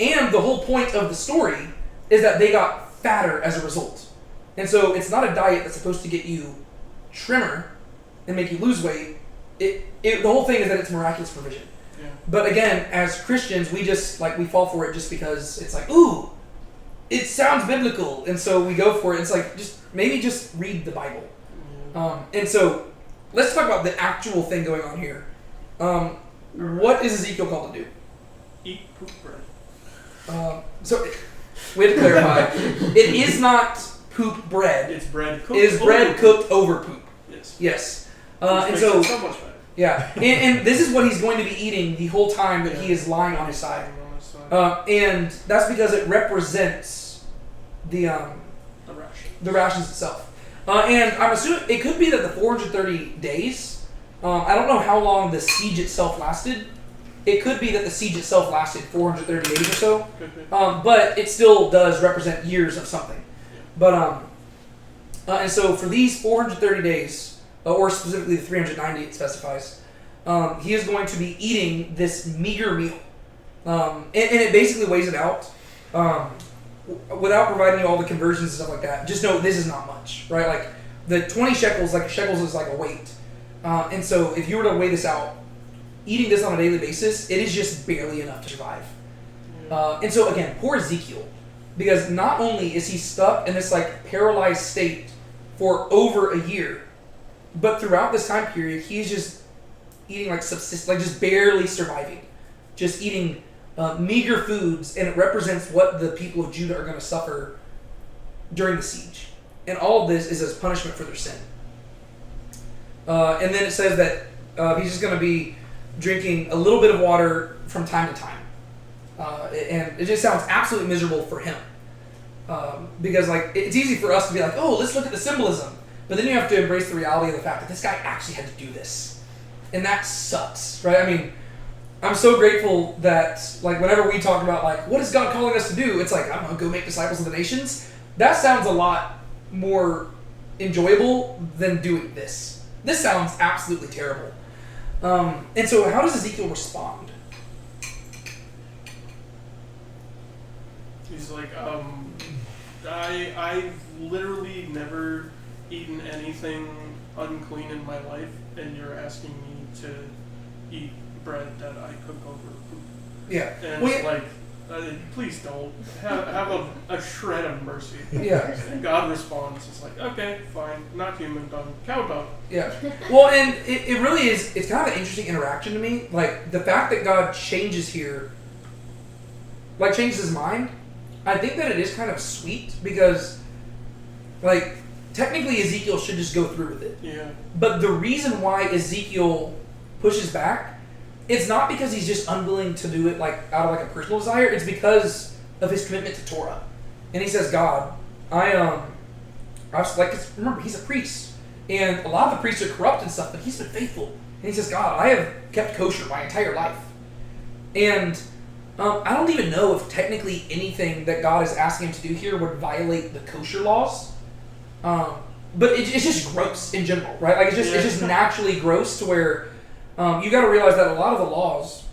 And the whole point of the story is that they got fatter as a result. And so it's not a diet that's supposed to get you trimmer and make you lose weight. The whole thing is that it's miraculous provision. Yeah. But again, as Christians, we fall for it just because it's like, ooh, it sounds biblical. And so we go for it. It's like, maybe just read the Bible. And so let's talk about the actual thing going on here. What is Ezekiel called to do? Eat poop bread. So we have to clarify. It is not poop bread. It's bread cooked. It is bread cooked over poop. Yes. And so so much better. Yeah, and this is what he's going to be eating the whole time that he is lying on his side. And that's because it represents the rations itself. And I'm assuming it could be that the 430 days. I don't know how long the siege itself lasted. It could be that the siege itself lasted 430 days or so. But it still does represent years of something. But and so for these 430 days, or specifically the 390 it specifies, he is going to be eating this meager meal. And it basically weighs it out. Without providing you all the conversions and stuff like that, just know this is not much, right? Like the 20 shekels, shekels is like a weight. And so if you were to weigh this out, eating this on a daily basis, it is just barely enough to survive. And so again, poor Ezekiel, because not only is he stuck in this paralyzed state for over a year, but throughout this time period, he's just eating just barely surviving, just eating meager foods, and it represents what the people of Judah are going to suffer during the siege. And all of this is as punishment for their sin. And then it says that he's just going to be drinking a little bit of water from time to time. And it just sounds absolutely miserable for him. Because it's easy for us to be like, oh, let's look at the symbolism. But then you have to embrace the reality of the fact that this guy actually had to do this. And that sucks, right? I mean, I'm so grateful that, whenever we talk about, what is God calling us to do? It's I'm going to go make disciples of the nations. That sounds a lot more enjoyable than doing this. This sounds absolutely terrible. And so how does Ezekiel respond? He's like, I've literally never eaten anything unclean in my life, and you're asking me to eat bread that I cook over poop. Yeah. And it's please don't. Have a shred of mercy. Yeah. And God responds, it's okay, fine, not human dung, cow dung. Yeah. Well, and it really is, it's kind of an interesting interaction to me. The fact that God changes here, changes his mind, I think that it is kind of sweet because, technically Ezekiel should just go through with it. Yeah. But the reason why Ezekiel pushes back, it's not because he's just unwilling to do it like out of like a personal desire. It's because of his commitment to Torah. And he says, God, I was like, 'cause remember, he's a priest. And a lot of the priests are corrupt and stuff, but he's been faithful. And he says, God, I have kept kosher my entire life. And I don't even know if technically anything that God is asking him to do here would violate the kosher laws. But it's just gross in general, right? Like it's just naturally gross to where you got to realize that a lot of the laws,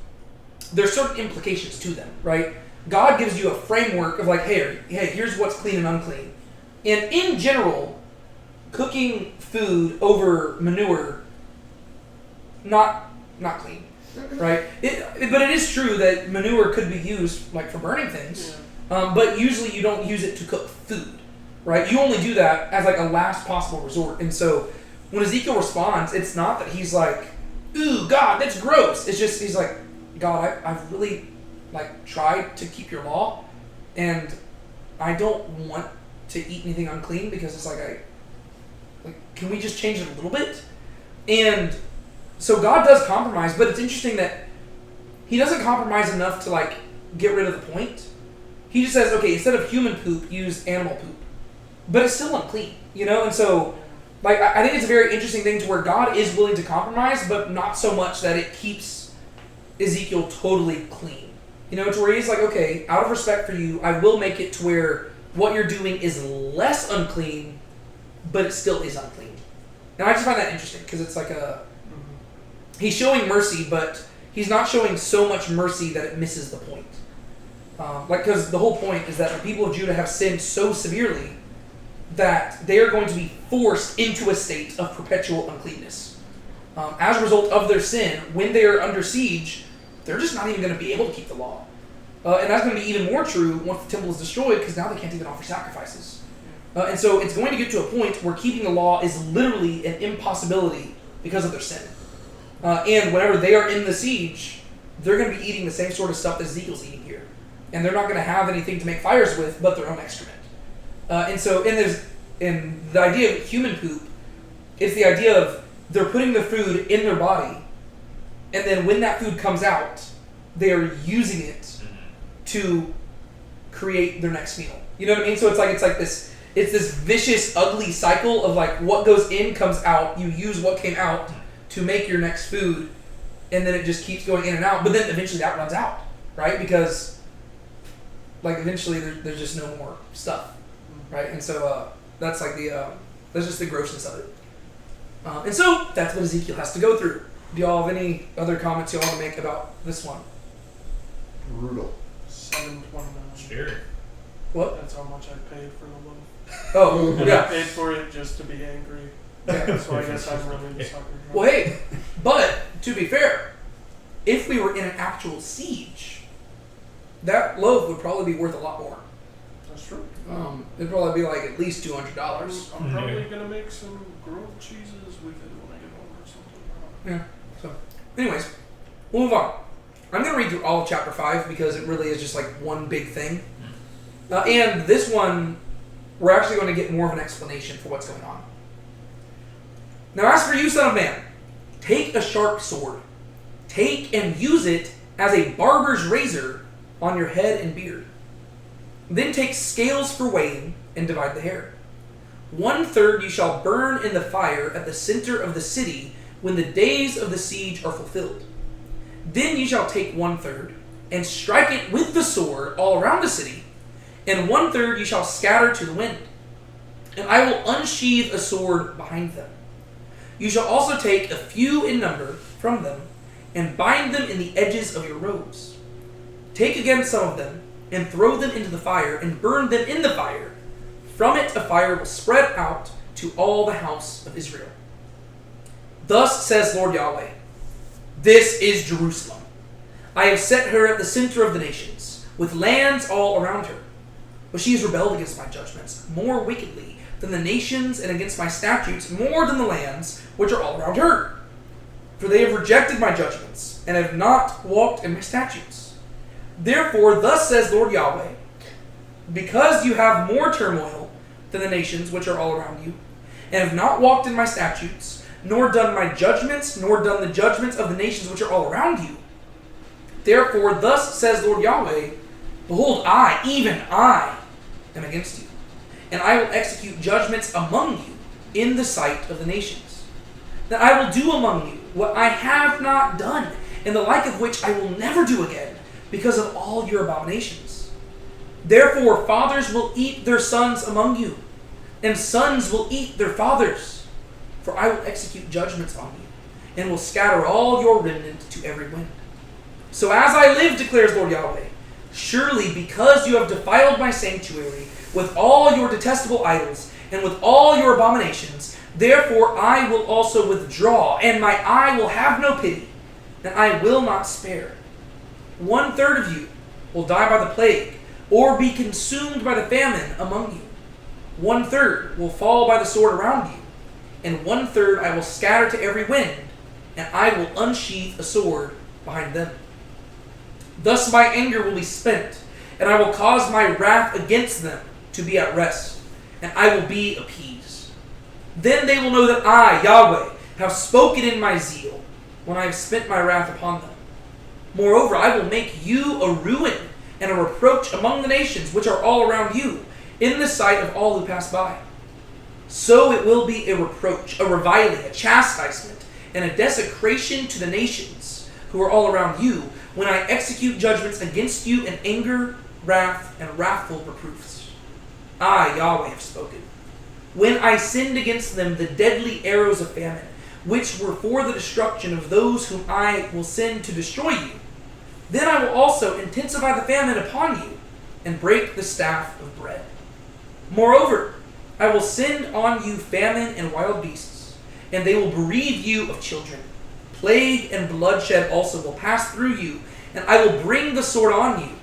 there's certain implications to them, right? God gives you a framework of like, hey, here's what's clean and unclean. And in general, cooking food over manure, not clean, right? But it is true that manure could be used like for burning things, but usually you don't use it to cook food, right? You only do that as like a last possible resort. And so when Ezekiel responds, it's not that he's like, ooh, God, that's gross. It's just he's like, God, I've really like tried to keep your law, and I don't want to eat anything unclean because it's like can we just change it a little bit? And so God does compromise, but it's interesting that he doesn't compromise enough to like get rid of the point. He just says, okay, instead of human poop, use animal poop, but it's still unclean, you know. And so like I think it's a very interesting thing to where God is willing to compromise, but not so much that it keeps Ezekiel totally clean, you know, to where he's like, okay, out of respect for you, I will make it to where what you're doing is less unclean, but it still is unclean. And I just find that interesting because it's like he's showing mercy, but he's not showing so much mercy that it misses the point. Because the whole point is that the people of Judah have sinned so severely that they are going to be forced into a state of perpetual uncleanness. As a result of their sin, when they are under siege, they're just not even going to be able to keep the law. And that's going to be even more true once the temple is destroyed, because now they can't even offer sacrifices. And so it's going to get to a point where keeping the law is literally an impossibility because of their sin. And whenever they are in the siege, they're going to be eating the same sort of stuff that Ezekiel's eating here. And they're not going to have anything to make fires with but their own excrement. And the idea of human poop, it's the idea of they're putting the food in their body, and then when that food comes out, they are using it to create their next meal. You know what I mean? So it's this vicious, ugly cycle of like what goes in comes out. You use what came out to make your next food, and then it just keeps going in and out. But then eventually that runs out, right? Because like eventually there's just no more stuff, right? And so that's like that's just the grossness of it. And so that's what Ezekiel has to go through. Do y'all have any other comments y'all want to make about this one? Brutal. $7.29. Scary. What? That's how much I paid for the loaf. Oh, I yeah. paid for it just to be angry. Yeah. So I guess I'm really the sucker. Well, hey, but to be fair, if we were in an actual siege, that loaf would probably be worth a lot more. That's true. It'd probably be like at least $200. I'm probably gonna make some grilled cheeses with it when I get home or something. Yeah. So, anyways, we'll move on. I'm going to read through all of chapter 5 because it really is just like one big thing. And this one, we're actually going to get more of an explanation for what's going on. Now, as for you, son of man, take a sharp sword. Take and use it as a barber's razor on your head and beard. Then take scales for weighing and divide the hair. 1/3 you shall burn in the fire at the center of the city when the days of the siege are fulfilled. Then you shall take 1/3 and strike it with the sword all around the city, and 1/3 you shall scatter to the wind. And I will unsheathe a sword behind them. You shall also take a few in number from them, and bind them in the edges of your robes. Take again some of them, and throw them into the fire, and burn them in the fire. From it a fire will spread out to all the house of Israel. Thus says Lord Yahweh, this is Jerusalem. I have set her at the center of the nations, with lands all around her. But she has rebelled against my judgments more wickedly than the nations, and against my statutes more than the lands which are all around her. For they have rejected my judgments, and have not walked in my statutes. Therefore, thus says Lord Yahweh, because you have more turmoil than the nations which are all around you, and have not walked in my statutes, nor done my judgments, nor done the judgments of the nations which are all around you. Therefore, thus says Lord Yahweh, behold, I, even I, am against you, and I will execute judgments among you in the sight of the nations. That I will do among you what I have not done, and the like of which I will never do again, because of all your abominations. Therefore, fathers will eat their sons among you, and sons will eat their fathers. For I will execute judgments on you, and will scatter all your remnant to every wind. So as I live, declares Lord Yahweh, surely because you have defiled my sanctuary with all your detestable idols, and with all your abominations, therefore I will also withdraw, and my eye will have no pity, and I will not spare. 1/3 of you will die by the plague, or be consumed by the famine among you. 1/3 will fall by the sword around you, and 1/3 I will scatter to every wind, and I will unsheath a sword behind them. Thus my anger will be spent, and I will cause my wrath against them to be at rest, and I will be appeased. Then they will know that I, Yahweh, have spoken in my zeal, when I have spent my wrath upon them. Moreover, I will make you a ruin and a reproach among the nations which are all around you, in the sight of all who pass by. So it will be a reproach, a reviling, a chastisement, and a desecration to the nations who are all around you, when I execute judgments against you in anger, wrath, and wrathful reproofs. I, Yahweh, have spoken. When I send against them the deadly arrows of famine, which were for the destruction of those whom I will send to destroy you, then I will also intensify the famine upon you, and break the staff of bread. Moreover, I will send on you famine and wild beasts, and they will bereave you of children. Plague and bloodshed also will pass through you, and I will bring the sword on you.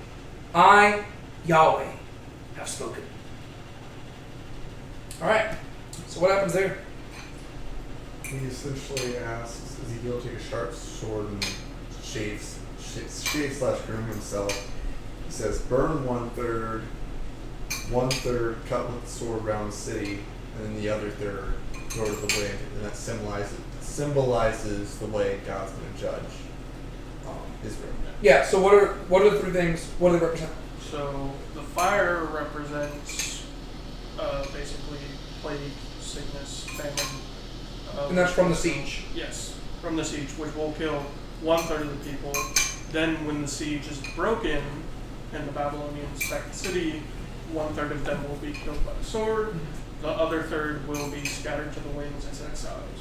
I, Yahweh, have spoken. Alright, so what happens there? He essentially asks Ezekiel to take a sharp sword and shave/groom himself. He says, burn 1/3, 1/3 cut with the sword around the city, and then the other third throw to the wind, and that symbolizes the way God's going to judge Israel. Yeah, so what are the three things? What do they represent? So the fire represents basically plague, sickness, famine. And that's from the siege. Yes, from the siege, which will kill 1/3 of the people. Then when the siege is broken and the Babylonians attack the city, 1/3 of them will be killed by the sword. The other third will be scattered to the winds as exiles.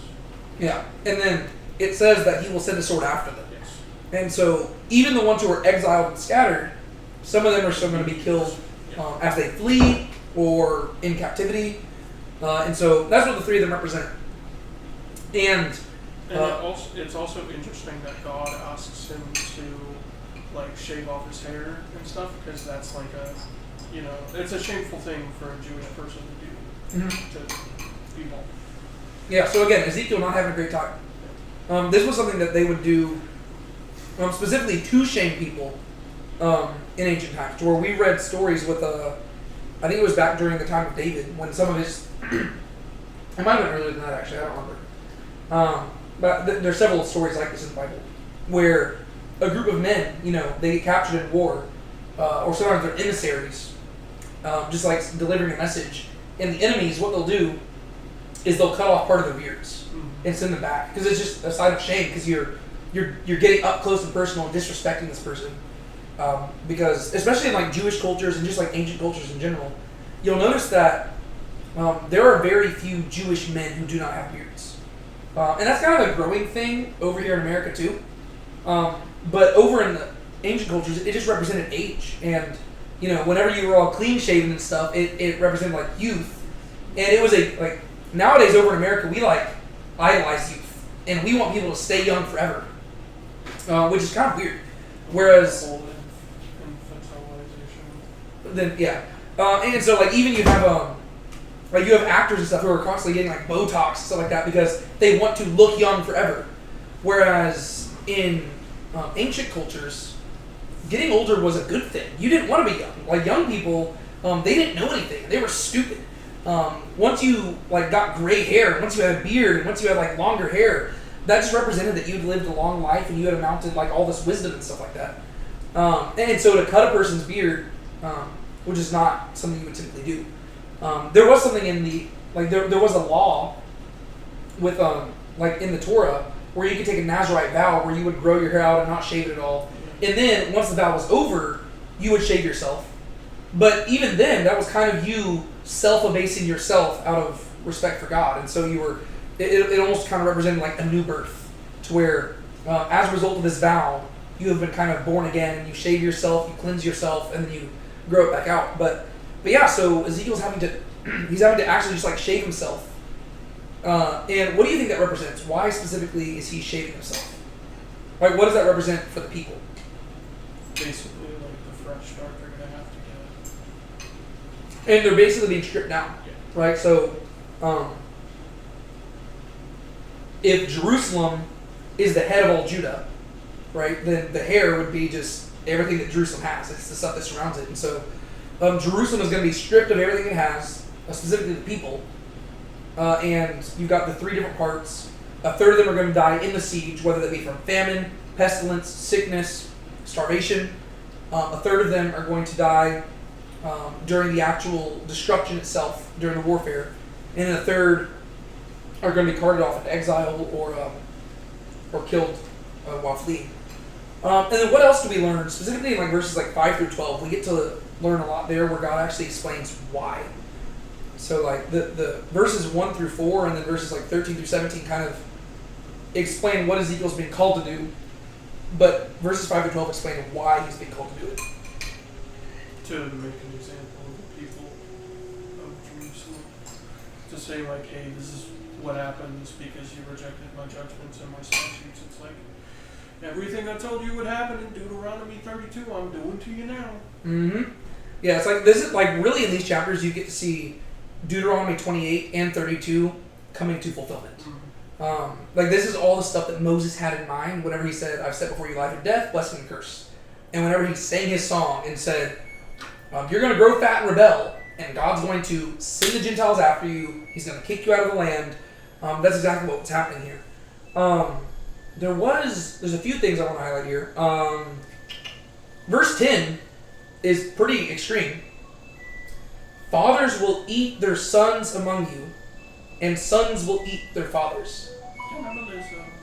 Yeah, and then it says that he will send a sword after them. Yes. And so even the ones who are exiled and scattered, some of them are still going to be killed as they flee or in captivity. And so that's what the three of them represent. And it's also interesting that God asks him to shave off his hair and stuff, because that's it's a shameful thing for a Jewish person to do. To be bald. Yeah, so again, Ezekiel not having a great time. This was something that they would do specifically to shame people in ancient times, to where we read stories with, I think it was back during the time of David, when some of his, it might have been earlier than that actually, I don't remember. But there's several stories like this in the Bible, where a group of men, they get captured in war, or sometimes they're emissaries, just like delivering a message. And the enemies, what they'll do is they'll cut off part of their beards and send them back, because it's just a sign of shame, because you're getting up close and personal and disrespecting this person. Because especially in Jewish cultures and just ancient cultures in general, you'll notice that there are very few Jewish men who do not have beards, and that's kind of a growing thing over here in America too. But over in the ancient cultures, it just represented age, and whenever you were all clean shaven and stuff, it represented youth. And it was nowadays over in America, we idolize youth, and we want people to stay young forever, which is kind of weird. Whereas then and so even you have you have actors and stuff who are constantly getting Botox and stuff like that, because they want to look young forever. Whereas in ancient cultures, getting older was a good thing. You didn't want to be young. Young people, they didn't know anything. They were stupid. Once you like got gray hair, once you had a beard, and once you had like longer hair, that just represented that you'd lived a long life and you had amounted like all this wisdom and stuff like that. And so to cut a person's beard, which is not something you would typically do, there was something in the like there was a law with like in the Torah where you could take a Nazirite vow where you would grow your hair out and not shave it at all, and then once the vow was over, you would shave yourself. But even then, that was kind of you self-abasing yourself out of respect for God, and so you were. It almost kind of represented like a new birth, to where as a result of this vow, you have been kind of born again, and you shave yourself, you cleanse yourself, and then you grow it back out. But yeah, so Ezekiel's having to actually just like shave himself. And what do you think that represents? Why specifically is he shaving himself? Like, what does that represent for the people? Basically, like the fresh start they're gonna have to get. And they're basically being stripped down, right? So, if Jerusalem is the head of all Judah, right, then the hair would be just everything that Jerusalem has. It's the stuff that surrounds it. And so Jerusalem is going to be stripped of everything it has, specifically the people. And you've got the three different parts. A third of them are going to die in the siege, whether that be from famine, pestilence, sickness, starvation. A third of them are going to die during the actual destruction itself, during the warfare. And then a third are going to be carted off into exile or killed while fleeing. And then what else do we learn? Specifically in like verses like 5 through 12, we get to learn a lot there where God actually explains why. So like the verses 1 through 4 and then verses like 13 through 17 kind of explain what Ezekiel's being called to do, but verses 5 through 12 explain why he's being called to do it. To make an example of the people of Jerusalem. To say like, hey, this is what happens because you rejected my judgments and my statutes. It's like, everything I told you would happen in Deuteronomy 32, I'm doing to you now. Mm-hmm. Yeah, it's like, this is like really in these chapters you get to see Deuteronomy 28 and 32 coming to fulfillment. Mm-hmm. Like this is all the stuff that Moses had in mind whenever he said, I've set before you life and death, blessing and curse. And whenever he sang his song and said, you're going to grow fat and rebel, and God's going to send the Gentiles after you, he's going to kick you out of the land. That's exactly what's happening here. There's a few things I want to highlight here. Verse 10 is pretty extreme. Fathers will eat their sons among you, and sons will eat their fathers.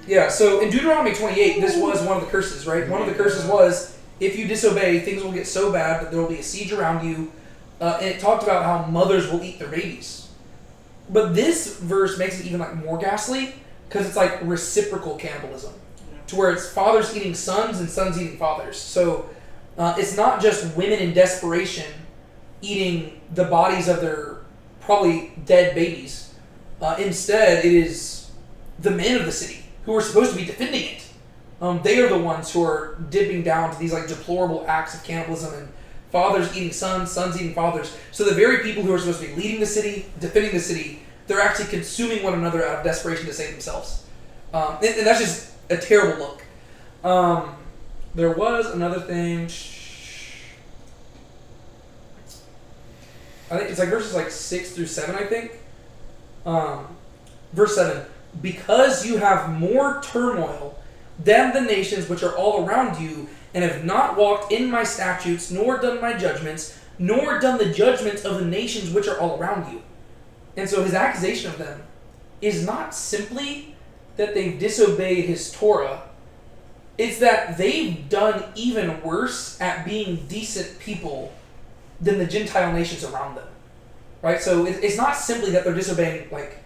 Yeah, so in Deuteronomy 28, this was one of the curses, right? One of the curses was, if you disobey, things will get so bad that there will be a siege around you. And it talked about how mothers will eat their babies. But this verse makes it even like more ghastly because it's like reciprocal cannibalism, to where it's fathers eating sons and sons eating fathers. So it's not just women in desperation eating the bodies of their probably dead babies. Instead, it is the men of the city who are supposed to be defending it. They are the ones who are dipping down to these like deplorable acts of cannibalism and fathers eating sons, sons eating fathers. So the very people who are supposed to be leading the city, defending the city, they're actually consuming one another out of desperation to save themselves. And that's just a terrible look. There was another thing. I think it's like verses like 6 through 7, I think. Verse 7. Because you have more turmoil than the nations which are all around you, and have not walked in my statutes, nor done my judgments, nor done the judgments of the nations which are all around you. And so his accusation of them is not simply that they've disobeyed his Torah, it's that they've done even worse at being decent people than the Gentile nations around them. Right? So it's not simply that they're disobeying, like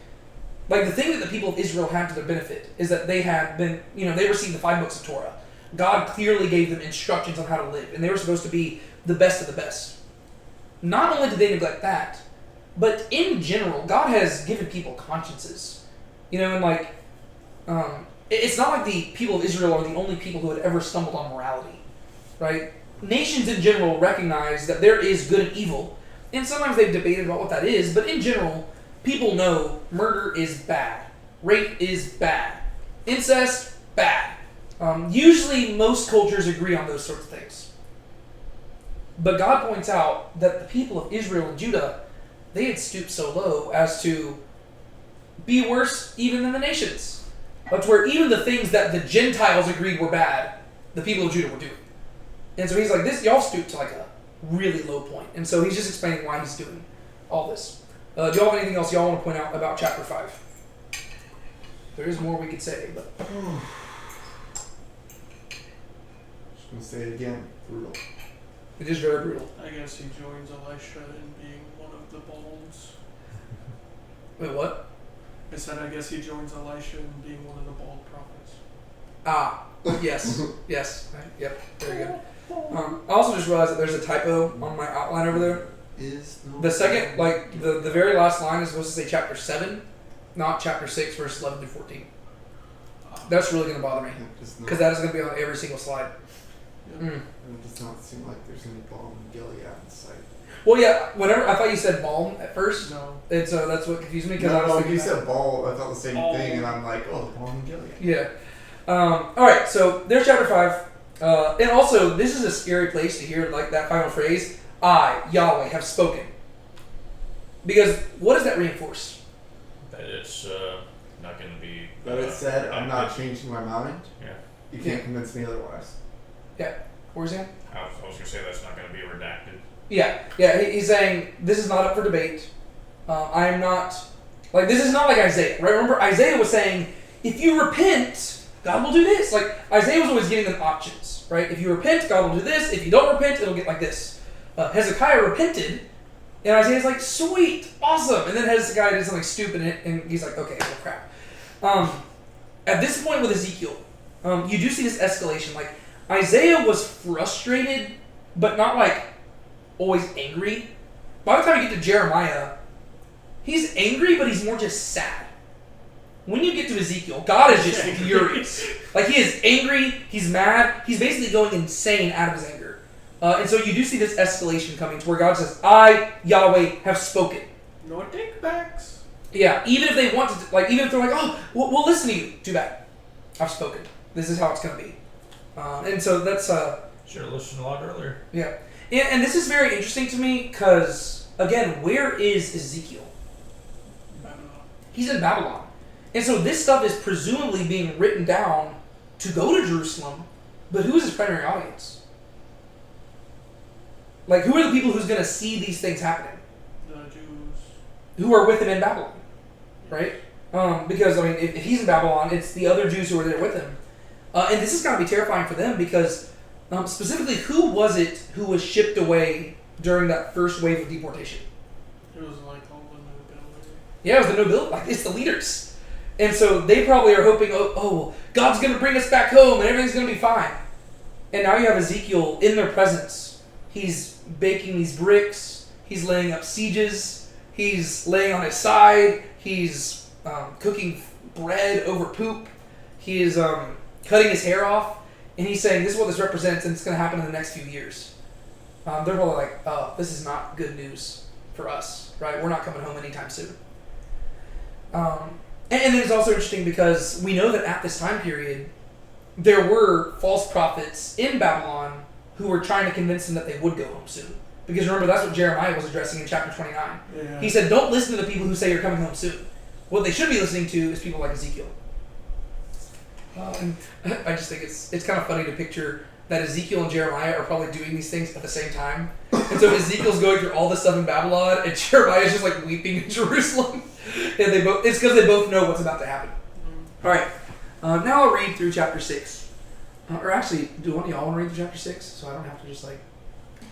the thing that the people of Israel had to their benefit is that they had been, they received the 5 books of Torah. God clearly gave them instructions on how to live, and they were supposed to be the best of the best. Not only did they neglect that, but in general, God has given people consciences. And it's not like the people of Israel are the only people who had ever stumbled on morality, right? Nations in general recognize that there is good and evil, and sometimes they've debated about what that is, but in general, people know murder is bad, rape is bad, incest, bad. Usually most cultures agree on those sorts of things. But God points out that the people of Israel and Judah, they had stooped so low as to be worse even than the nations. That's where even the things that the Gentiles agreed were bad, the people of Judah were doing. And so he's like, this, y'all stooped to like a really low point. And so he's just explaining why he's doing all this. Do y'all have anything else y'all want to point out about chapter 5? There is more we could say, but... Just gonna say it again. Brutal. It is very brutal. I guess he joins Elisha in being one of the balds. Wait, what? I said I guess he joins Elisha in being one of the bald prophets. Ah, yes. Yes. Right. Yep. Very good. I also just realized that there's a typo on my outline over there. The second, like, the very last line is supposed to say chapter 7, not chapter 6, verse 11 through 14. That's really going to bother me. Because that is going to be on every single slide. Yeah. Mm. It does not seem like there's any balm in Gilead in sight. Well, yeah, whenever, I thought you said balm at first. No. It's, that's what confused me. Cause I was No, thinking you that. said ball. I thought the same Ball. thing, and I'm like, oh, the balm in Gilead. Yeah. Alright, so there's chapter 5. And also, this is a scary place to hear, like, that final phrase, I, Yahweh, have spoken. Because what does that reinforce? That it's not going to be. But it said, I'm not redacted. changing my mind. Yeah. You can't convince me otherwise. Yeah. Where's that? I was going to say that's not going to be redacted. Yeah. Yeah, he's saying, this is not up for debate. I am not... Like, this is not like Isaiah, right? Remember, Isaiah was saying, if you repent, God will do this. Like, Isaiah was always giving them options, right? If you repent, God will do this. If you don't repent, it'll get like this. Hezekiah repented, and Isaiah's like, sweet, awesome. And then Hezekiah did something stupid, and he's like, okay, well, crap. At this point with Ezekiel, you do see this escalation. Like, Isaiah was frustrated, but not, like, always angry. By the time you get to Jeremiah, he's angry, but he's more just sad. When you get to Ezekiel, God is just furious. Like, he is angry, he's mad, he's basically going insane out of his anger. And so you do see this escalation coming to where God says, I, Yahweh, have spoken. No take-backs. Yeah, even if they want to, like, even if they're like, oh, we'll listen to you. Too bad. I've spoken. This is how it's going to be. And so that's, Should have listened a lot earlier. yeah. And this is very interesting to me because, again, where is Ezekiel? He's in Babylon. And so this stuff is presumably being written down to go to Jerusalem, but who is his primary audience? Like, who are the people who's going to see these things happening? The Jews. Who are with him in Babylon, right? Because, I mean, if he's in Babylon, it's the other Jews who are there with him. And this is going to be terrifying for them because, specifically, who was it who was shipped away during that first wave of deportation? It was like all the nobility. Yeah, it was the nobility. Like, it's the leaders. And so they probably are hoping, oh, God's going to bring us back home and everything's going to be fine. And now you have Ezekiel in their presence. He's baking these bricks. He's laying up sieges. He's laying on his side. He's cooking bread over poop. He is cutting his hair off. And he's saying, this is what this represents and it's going to happen in the next few years. They're probably like, oh, this is not good news for us, right? We're not coming home anytime soon. And then it's also interesting because we know that at this time period, there were false prophets in Babylon who were trying to convince them that they would go home soon. Because remember, that's what Jeremiah was addressing in chapter 29. Yeah. He said, don't listen to the people who say you're coming home soon. What they should be listening to is people like Ezekiel. And I just think it's kind of funny to picture that Ezekiel and Jeremiah are probably doing these things at the same time. And so Ezekiel's going through all this stuff in Babylon, and Jeremiah's just like weeping in Jerusalem. And it's because they both know what's about to happen. All right. Now I'll read through chapter 6. Or actually, do one of y'all want to read through chapter 6? So I don't have to just like...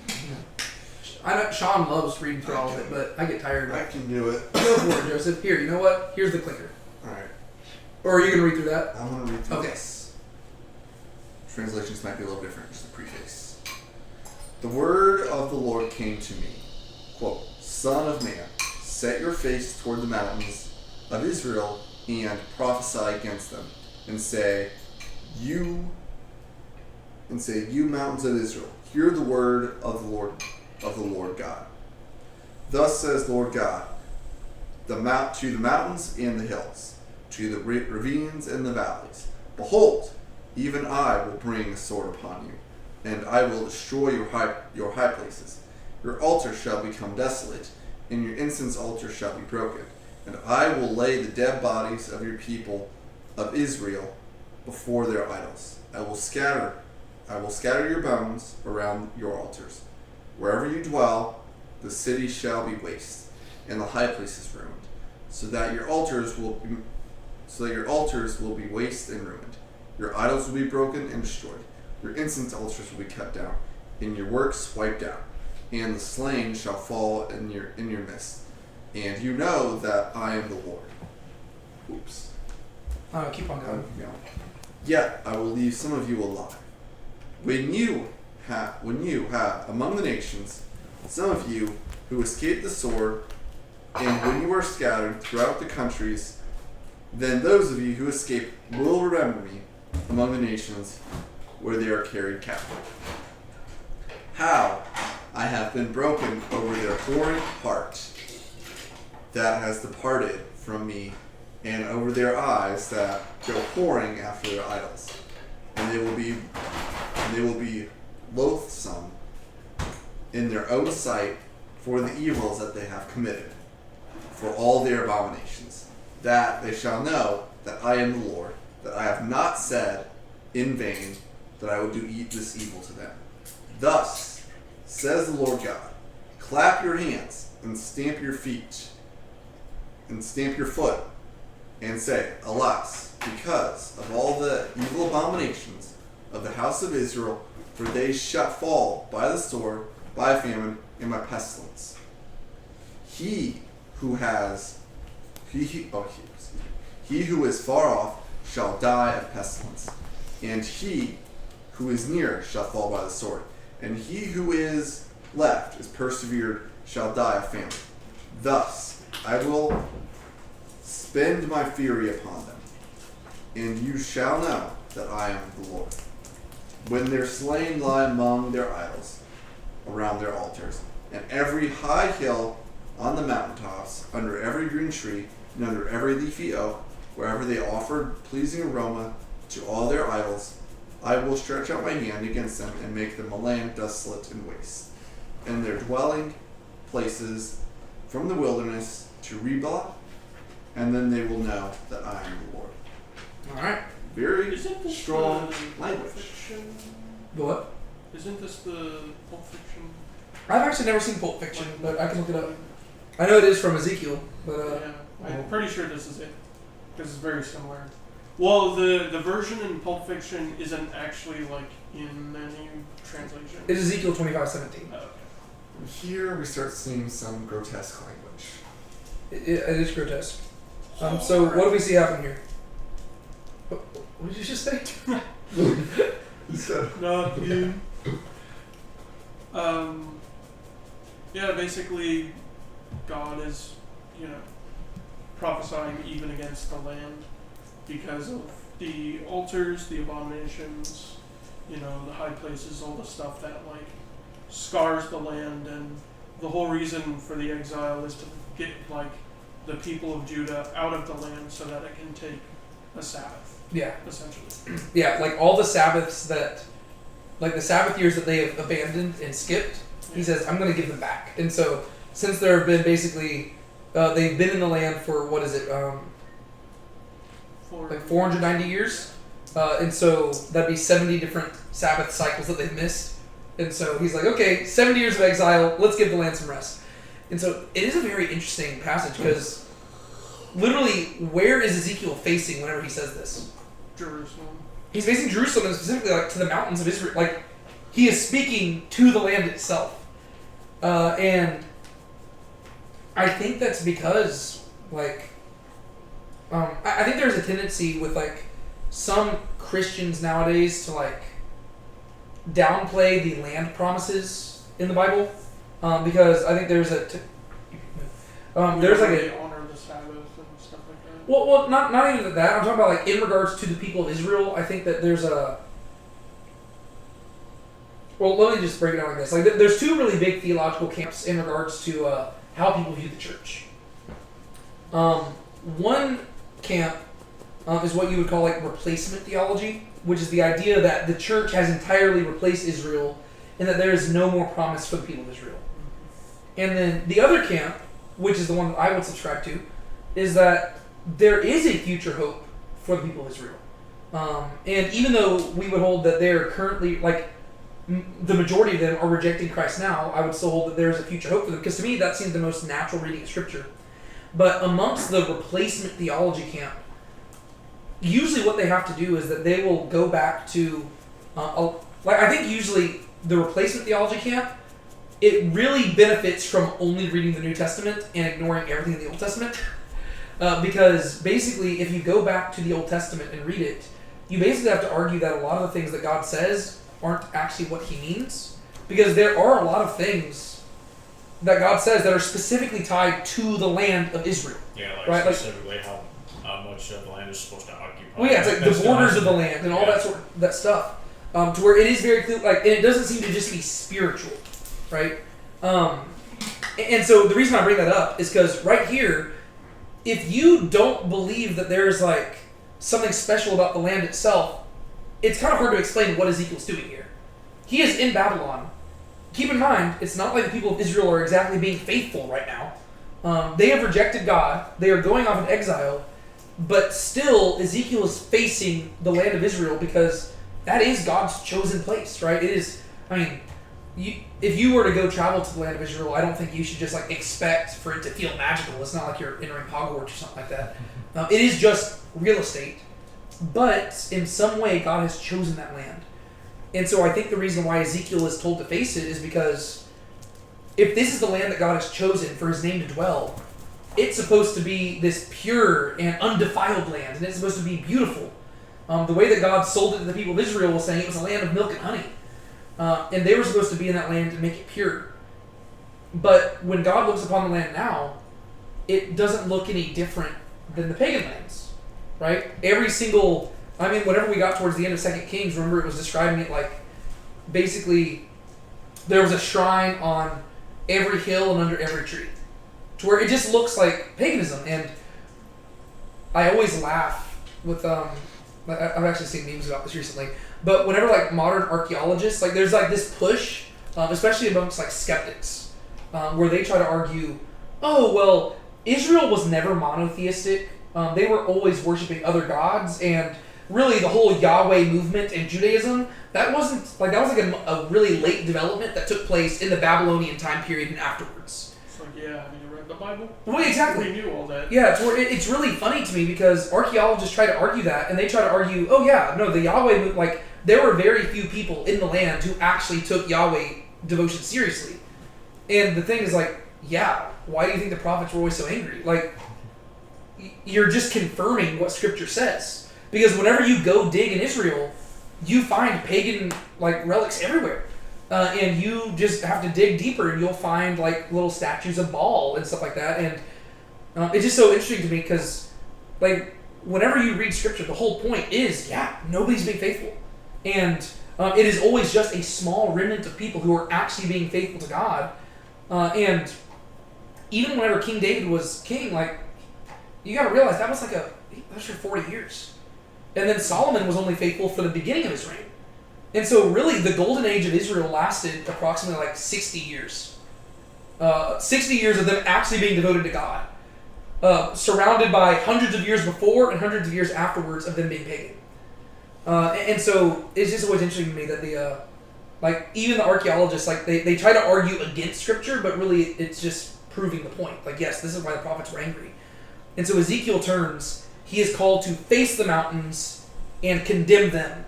You know. I know Sean loves reading through all of it, but I get tired. I can do it. Go for it, Joseph. Here, you know what? Here's the clicker. Alright. Or are you going to read through that? I'm going to read through Okay. this. Translations might be a little different, just a preface. The word of the Lord came to me. Quote, Son of man, set your face toward the mountains of Israel and prophesy against them, and say, you mountains of Israel, hear the word of the Lord God. Thus says Lord God, to the mountains and the hills, to the ravines and the valleys. Behold, even I will bring a sword upon you, and I will destroy your high places. Your altar shall become desolate, and your incense altar shall be broken. And I will lay the dead bodies of your people of Israel before their idols. I will scatter your bones around your altars. Wherever you dwell, the city shall be waste, and the high places ruined, so that your altars will be waste and ruined. Your idols will be broken and destroyed. Your incense altars will be cut down, and your works wiped out. And the slain shall fall in your midst. And you know that I am the Lord. Oops. Keep on going. Yet I will leave some of you alive. When you have among the nations some of you who escaped the sword, and when you are scattered throughout the countries, then those of you who escape will remember me among the nations where they are carried captive. How I have been broken over their whoring heart that has departed from me, and over their eyes that go whoring after their idols, and they will be loathsome in their own sight for the evils that they have committed, for all their abominations. That they shall know that I am the Lord, that I have not said in vain that I would do this evil to them. Thus says the Lord God, clap your hands and stamp your feet, and stamp your foot, and say, alas, because of all the evil abominations of the house of Israel, for they shall fall by the sword, by famine, and by pestilence. He who is far off shall die of pestilence, and he who is near shall fall by the sword, and he who is left is persevered shall die of famine. Thus I will spend my fury upon them, and you shall know that I am the Lord. When their slain lie among their idols, around their altars, and every high hill on the mountaintops, under every green tree, and under every leafy oak, wherever they offered pleasing aroma to all their idols, I will stretch out my hand against them and make them a land desolate and waste, and their dwelling places from the wilderness to Reba, and then they will know that I am the Lord. All right. Very Isn't this strong the language. Pulp Fiction? The what? Isn't this the Pulp Fiction? I've actually never seen Pulp Fiction, but I can look it up. I know it is from Ezekiel, but Yeah, I'm pretty sure this is it. Because it's very similar. Well, the version in Pulp Fiction isn't actually like in any translation. it's Ezekiel 25:17. Oh, okay. Here we start seeing some grotesque language. It is grotesque. So what do we see happen here? What did you just say? Nothing. Yeah, basically, God is, prophesying even against the land because of the altars, the abominations, the high places, all the stuff that scars the land, and the whole reason for the exile is to get the people of Judah out of the land so that it can take a Sabbath. Yeah. Essentially. Yeah, all the Sabbaths that, the Sabbath years that they have abandoned and skipped, he says, I'm going to give them back. And so, since there have been basically, they've been in the land for, 490 years? And so, that'd be 70 different Sabbath cycles that they've missed. And so, he's like, okay, 70 years of exile, let's give the land some rest. And so, it is a very interesting passage, because literally, where is Ezekiel facing whenever he says this? Jerusalem. He's facing Jerusalem, and specifically to the mountains of Israel. He is speaking to the land itself. And I think that's because, I think there's a tendency with, some Christians nowadays to, downplay the land promises in the Bible. Because I think there's there's They honor the Sabbath and stuff like that. Well, not even that. I'm talking about, in regards to the people of Israel, I think that there's a... Well, let me just break it down like this. There's two really big theological camps in regards to how people view the church. One camp is what you would call replacement theology, which is the idea that the church has entirely replaced Israel and that there is no more promise for the people of Israel. And then the other camp which is the one that I would subscribe to, is that there is a future hope for the people of Israel. And even though we would hold that they're currently, like, the majority of them are rejecting Christ now, I would still hold that there's a future hope for them, because to me that seems the most natural reading of Scripture. But amongst the replacement theology camp, usually what they have to do is that they will go back to, I think usually the replacement theology camp, it really benefits from only reading the New Testament and ignoring everything in the Old Testament. Because basically, if you go back to the Old Testament and read it, you basically have to argue that a lot of the things that God says aren't actually what he means. Because there are a lot of things that God says that are specifically tied to the land of Israel. Yeah, like right? specifically how much of the land is supposed to occupy. Well, yeah, it's like the borders of the land and all that stuff. To where it is very clear, like, and it doesn't seem to just be spiritual, right? And so the reason I bring that up is because right here, if you don't believe that there's like something special about the land itself, it's kind of hard to explain what Ezekiel's doing here. He is in Babylon. Keep in mind, it's not like the people of Israel are exactly being faithful right now. They have rejected God. They are going off in exile. But still, Ezekiel is facing the land of Israel because that is God's chosen place, right? It is, I mean, if you were to go travel to the land of Israel, I don't think you should just like expect for it to feel magical. It's not like you're entering Hogwarts or something like that. It is just real estate. But in some way, God has chosen that land. And so I think the reason why Ezekiel is told to face it is because if this is the land that God has chosen for his name to dwell, it's supposed to be this pure and undefiled land, and it's supposed to be beautiful. The way that God sold it to the people of Israel was saying it was a land of milk and honey. And they were supposed to be in that land and make it pure. But when God looks upon the land now, it doesn't look any different than the pagan lands, right? Every single, I mean, whenever we got towards the end of 2 Kings, remember it was describing it like, basically, there was a shrine on every hill and under every tree. To where it just looks like paganism. And I always laugh with, I've actually seen memes about this recently, but whenever like modern archaeologists, like there's like this push, especially amongst like skeptics, where they try to argue, oh, well, Israel was never monotheistic. They were always worshiping other gods, and really the whole Yahweh movement in Judaism, that was like a really late development that took place in the Babylonian time period and afterwards. It's like, yeah, have you read the Bible? Well, exactly. We knew all that. Yeah, it's really funny to me because archaeologists try to argue that, and they try to argue, oh yeah, no, the Yahweh movement, like, there were very few people in the land who actually took Yahweh devotion seriously. And the thing is, like, yeah, why do you think the prophets were always so angry? Like, you're just confirming what Scripture says. Because whenever you go dig in Israel, you find pagan, like, relics everywhere. And you just have to dig deeper, and you'll find, like, little statues of Baal and stuff like that. And it's just so interesting to me because, like, whenever you read Scripture, the whole point is, yeah, nobody's being faithful. And it is always just a small remnant of people who are actually being faithful to God. And even whenever King David was king, like, you got to realize that was for 40 years. And then Solomon was only faithful for the beginning of his reign. And so really the golden age of Israel lasted approximately like 60 years. 60 years of them actually being devoted to God. Surrounded by hundreds of years before and hundreds of years afterwards of them being pagan. And so it's just always interesting to me that like even the archaeologists, like they try to argue against Scripture, but really it's just proving the point. Like, yes, this is why the prophets were angry. And so Ezekiel turns, he is called to face the mountains and condemn them.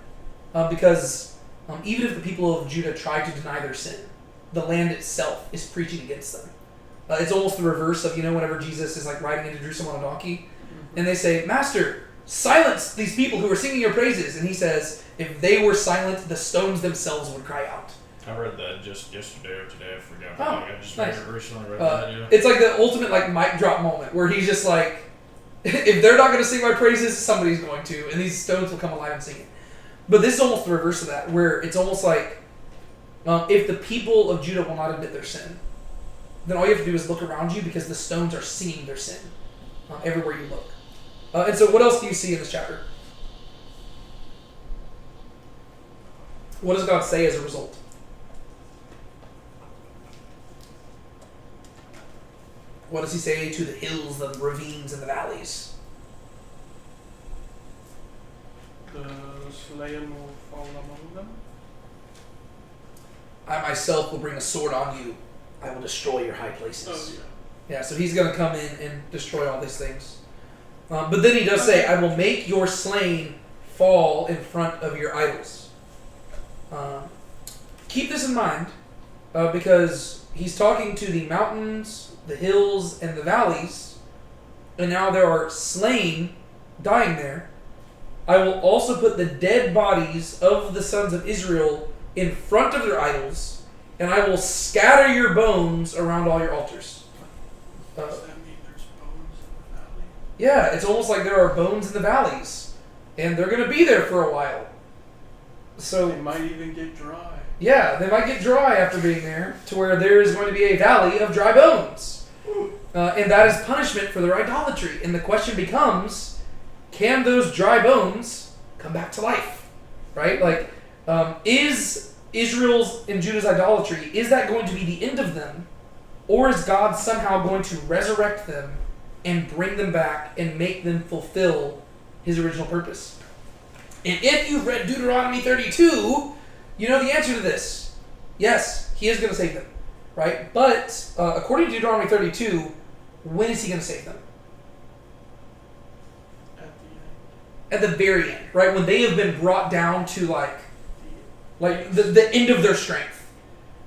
Because even if the people of Judah try to deny their sin, the land itself is preaching against them. It's almost the reverse of, whenever Jesus is like riding into Jerusalem on a donkey, and they say, Master, silence these people who are singing your praises. And he says, if they were silent, the stones themselves would cry out. I read that just yesterday or today. I forgot. Oh, I just nice. recently read that. Yeah. It's like the ultimate like mic drop moment where he's just like, if they're not going to sing my praises, somebody's going to, and these stones will come alive and sing it. But this is almost the reverse of that, where it's almost like if the people of Judah will not admit their sin, then all you have to do is look around you because the stones are singing their sin everywhere you look. And so what else do you see in this chapter? What does God say as a result? What does he say to the hills, the ravines, and the valleys? The slain will fall among them. I myself will bring a sword on you. I will destroy your high places. Oh, yeah. Yeah, so he's going to come in and destroy all these things. But then he does say, I will make your slain fall in front of your idols. Keep this in mind, because he's talking to the mountains, the hills, and the valleys, and now there are slain dying there. I will also put the dead bodies of the sons of Israel in front of their idols, and I will scatter your bones around all your altars. Does that mean there's bones in the valley? Yeah, it's almost like there are bones in the valleys, and they're going to be there for a while. So They might even get dry. yeah, they might get dry after being there, to where there is going to be a valley of dry bones. And that is punishment for their idolatry. And the question becomes, can those dry bones come back to life? Right? Like, is Israel's and Judah's idolatry, is that going to be the end of them? Or is God somehow going to resurrect them and bring them back and make them fulfill his original purpose? And if you've read Deuteronomy 32, you know the answer to this. Yes, he is going to save them, right? But according to Deuteronomy 32, when is he going to save them? At the end. At the very end, right? When they have been brought down to like the end of their strength,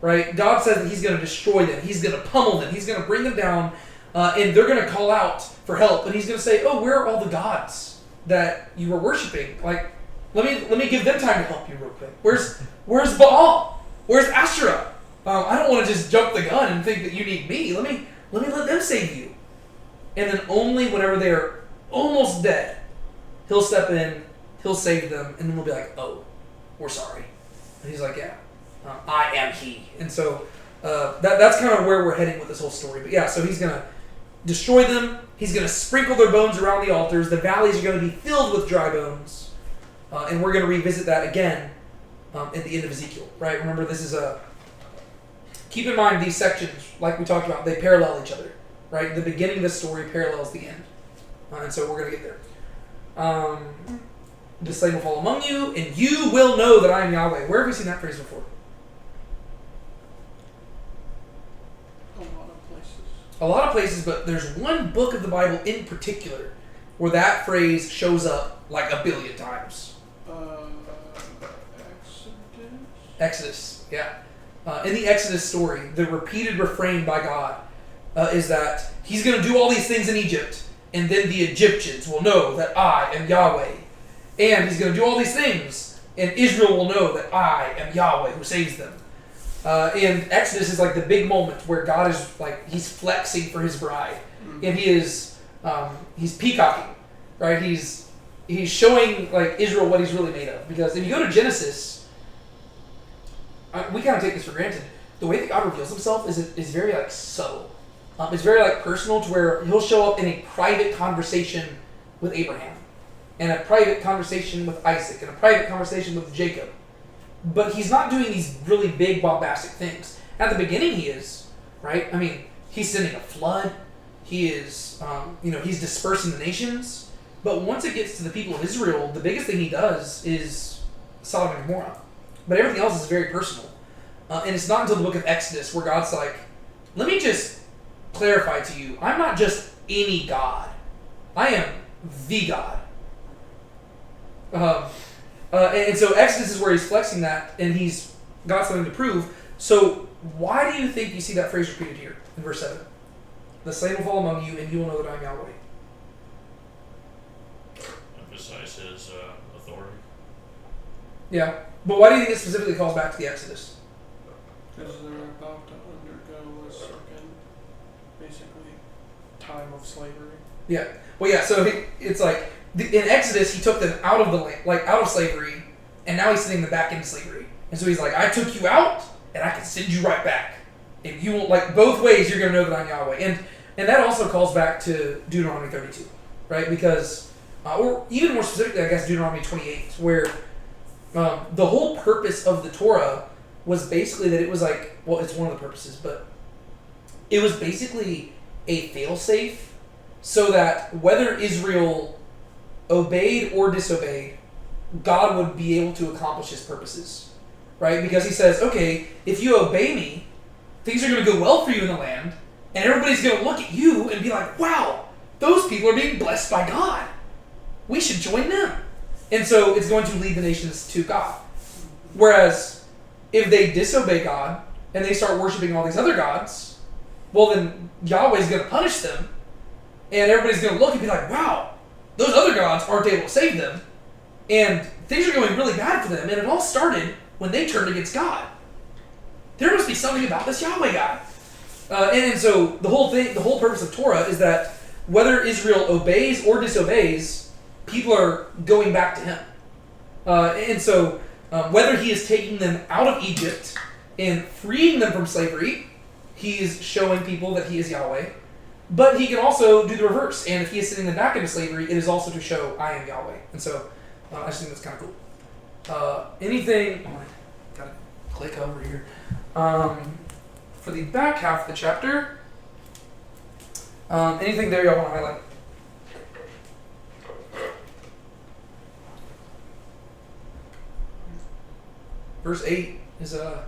right? God says that he's going to destroy them. He's going to pummel them. He's going to bring them down, and they're going to call out for help. And he's going to say, oh, where are all the gods that you were worshiping? Like, let me give them time to help you real quick. Where's Baal? Where's Asherah? I don't want to just jump the gun and think that you need me. Let me let them save you. And then only whenever they are almost dead, he'll step in, he'll save them, and then they'll be like, oh, we're sorry. And he's like, yeah, I am he. And so that's kind of where we're heading with this whole story. But yeah, so he's going to destroy them. He's going to sprinkle their bones around the altars. The valleys are going to be filled with dry bones. And we're going to revisit that again at the end of Ezekiel, right? Remember, this is a... Keep in mind, these sections, like we talked about, they parallel each other, right? The beginning of the story parallels the end. And so we're going to get there. The slain will fall among you, and you will know that I am Yahweh. Where have we seen that phrase before? A lot of places. A lot of places, but there's one book of the Bible in particular where that phrase shows up like a billion times. Exodus, yeah. In the Exodus story, the repeated refrain by God is that he's going to do all these things in Egypt, and then the Egyptians will know that I am Yahweh. And he's going to do all these things, and Israel will know that I am Yahweh who saves them. And Exodus is like the big moment where God is like, he's flexing for his bride. Mm-hmm. And he is, he's peacocking, right? He's showing like Israel what he's really made of. Because if you go to Genesis, we kind of take this for granted. The way that God reveals himself is very like subtle. It's very like personal, to where he'll show up in a private conversation with Abraham, and a private conversation with Isaac, and a private conversation with Jacob. But he's not doing these really big bombastic things. At the beginning he is, right? I mean, he's sending a flood. He is, he's dispersing the nations. But once it gets to the people of Israel, the biggest thing he does is Sodom and Gomorrah. But everything else is very personal. And it's not until the book of Exodus where God's like, let me just clarify to you, I'm not just any God. I am the God. And so Exodus is where he's flexing that, and he's got something to prove. So why do you think you see that phrase repeated here in verse 7? The slain will fall among you, and you will know that I am Yahweh. Emphasize his authority. Yeah. But why do you think it specifically calls back to the Exodus? Because they're about to undergo a second, basically, time of slavery. Yeah. Well, yeah. So it's like in Exodus, he took them out of the out of slavery, and now he's sending them back into slavery. And so he's like, I took you out, and I can send you right back. And you won't, like, both ways you're going to know that I'm Yahweh. And that also calls back to Deuteronomy 32, right? Because, or even more specifically, I guess, Deuteronomy 28, where the whole purpose of the Torah was basically that it was like, well, it's one of the purposes, but it was basically a failsafe so that whether Israel obeyed or disobeyed, God would be able to accomplish his purposes. Right? Because he says, okay, if you obey me, things are going to go well for you in the land, and everybody's going to look at you and be like, wow, those people are being blessed by God. We should join them. And so it's going to lead the nations to God. Whereas if they disobey God and they start worshiping all these other gods, well then Yahweh's going to punish them, and everybody's going to look and be like, wow, those other gods aren't able to save them, and things are going really bad for them, and it all started when they turned against God. There must be something about this Yahweh guy. And so the whole purpose of Torah is that whether Israel obeys or disobeys, people are going back to him. And so whether he is taking them out of Egypt and freeing them from slavery, he is showing people that he is Yahweh. But he can also do the reverse. And if he is sending them back into slavery, it is also to show I am Yahweh. And so I just think that's kind of cool. Anything... Oh, I gotta click over here. For the back half of the chapter, anything there y'all want to highlight? Verse 8 is a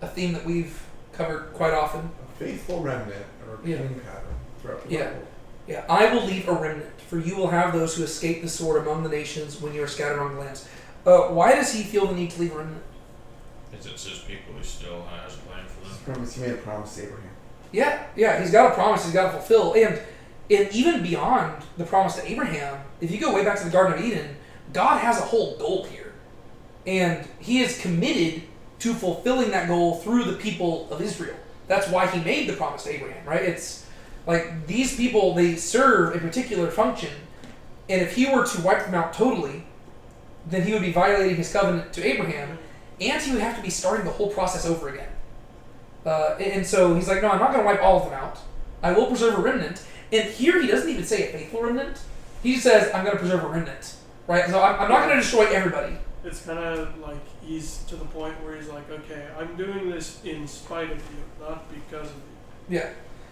theme that we've covered quite often. A faithful remnant, or a repeating pattern throughout the Bible. Yeah, I will leave a remnant, for you will have those who escape the sword among the nations when you are scattered among the lands. Why does he feel the need to leave a remnant? It's his people who still has a plan for them. He made a promise to Abraham. Yeah, he's got a promise he's got to fulfill. And even beyond the promise to Abraham, if you go way back to the Garden of Eden, God has a whole goal here. And he is committed to fulfilling that goal through the people of Israel. That's why he made the promise to Abraham, right? It's like these people, they serve a particular function, and if he were to wipe them out totally, then he would be violating his covenant to Abraham, and he would have to be starting the whole process over again. And so he's like, no, I'm not going to wipe all of them out. I will preserve a remnant. And here he doesn't even say a faithful remnant. He just says, I'm going to preserve a remnant. Right? So I'm not going to destroy everybody. It's kind of like he's to the point where he's like, okay, I'm doing this in spite of you, not because of you. Yeah.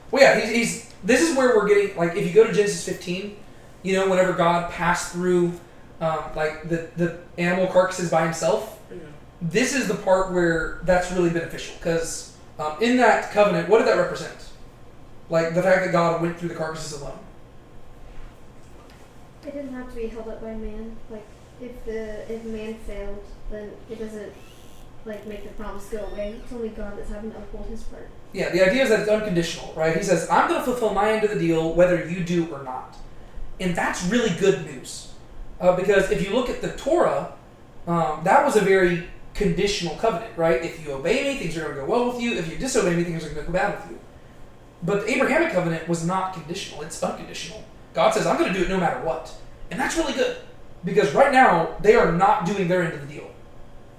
Well, yeah, he's this is where we're getting, like, if you go to Genesis 15, you know, whenever God passed through, like, the animal carcasses by himself, Yeah. this is the part where that's really beneficial. Because in that covenant, what did that represent? Like, the fact that God went through the carcasses alone. It didn't have to be held up by man. Like, if man failed, then it doesn't, like, make the promise go away. It's only God that's having to uphold his part. Yeah, the idea is that it's unconditional, right? He says, I'm going to fulfill my end of the deal whether you do or not. And that's really good news. Because if you look at the Torah, that was a very conditional covenant, right? If you obey me, things are going to go well with you. If you disobey me, things are going to go bad with you. But the Abrahamic covenant was not conditional. It's unconditional. God says, I'm going to do it no matter what. And that's really good. Because right now, they are not doing their end of the deal.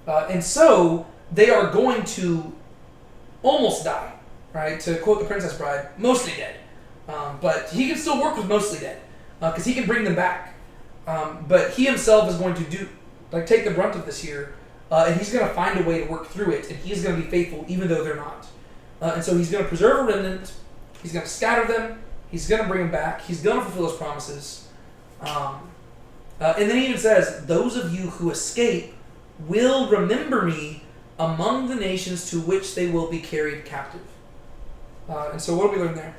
And so, they are going to almost die. Right? To quote the Princess Bride, mostly dead. But he can still work with mostly dead. Because he can bring them back. But he himself is going to take the brunt of this here. And he's going to find a way to work through it. And he's going to be faithful even though they're not. And so he's going to preserve a remnant. He's going to scatter them. He's going to bring them back. He's going to fulfill his promises. And then he even says, those of you who escape will remember me among the nations to which they will be carried captive. And so what do we learn there?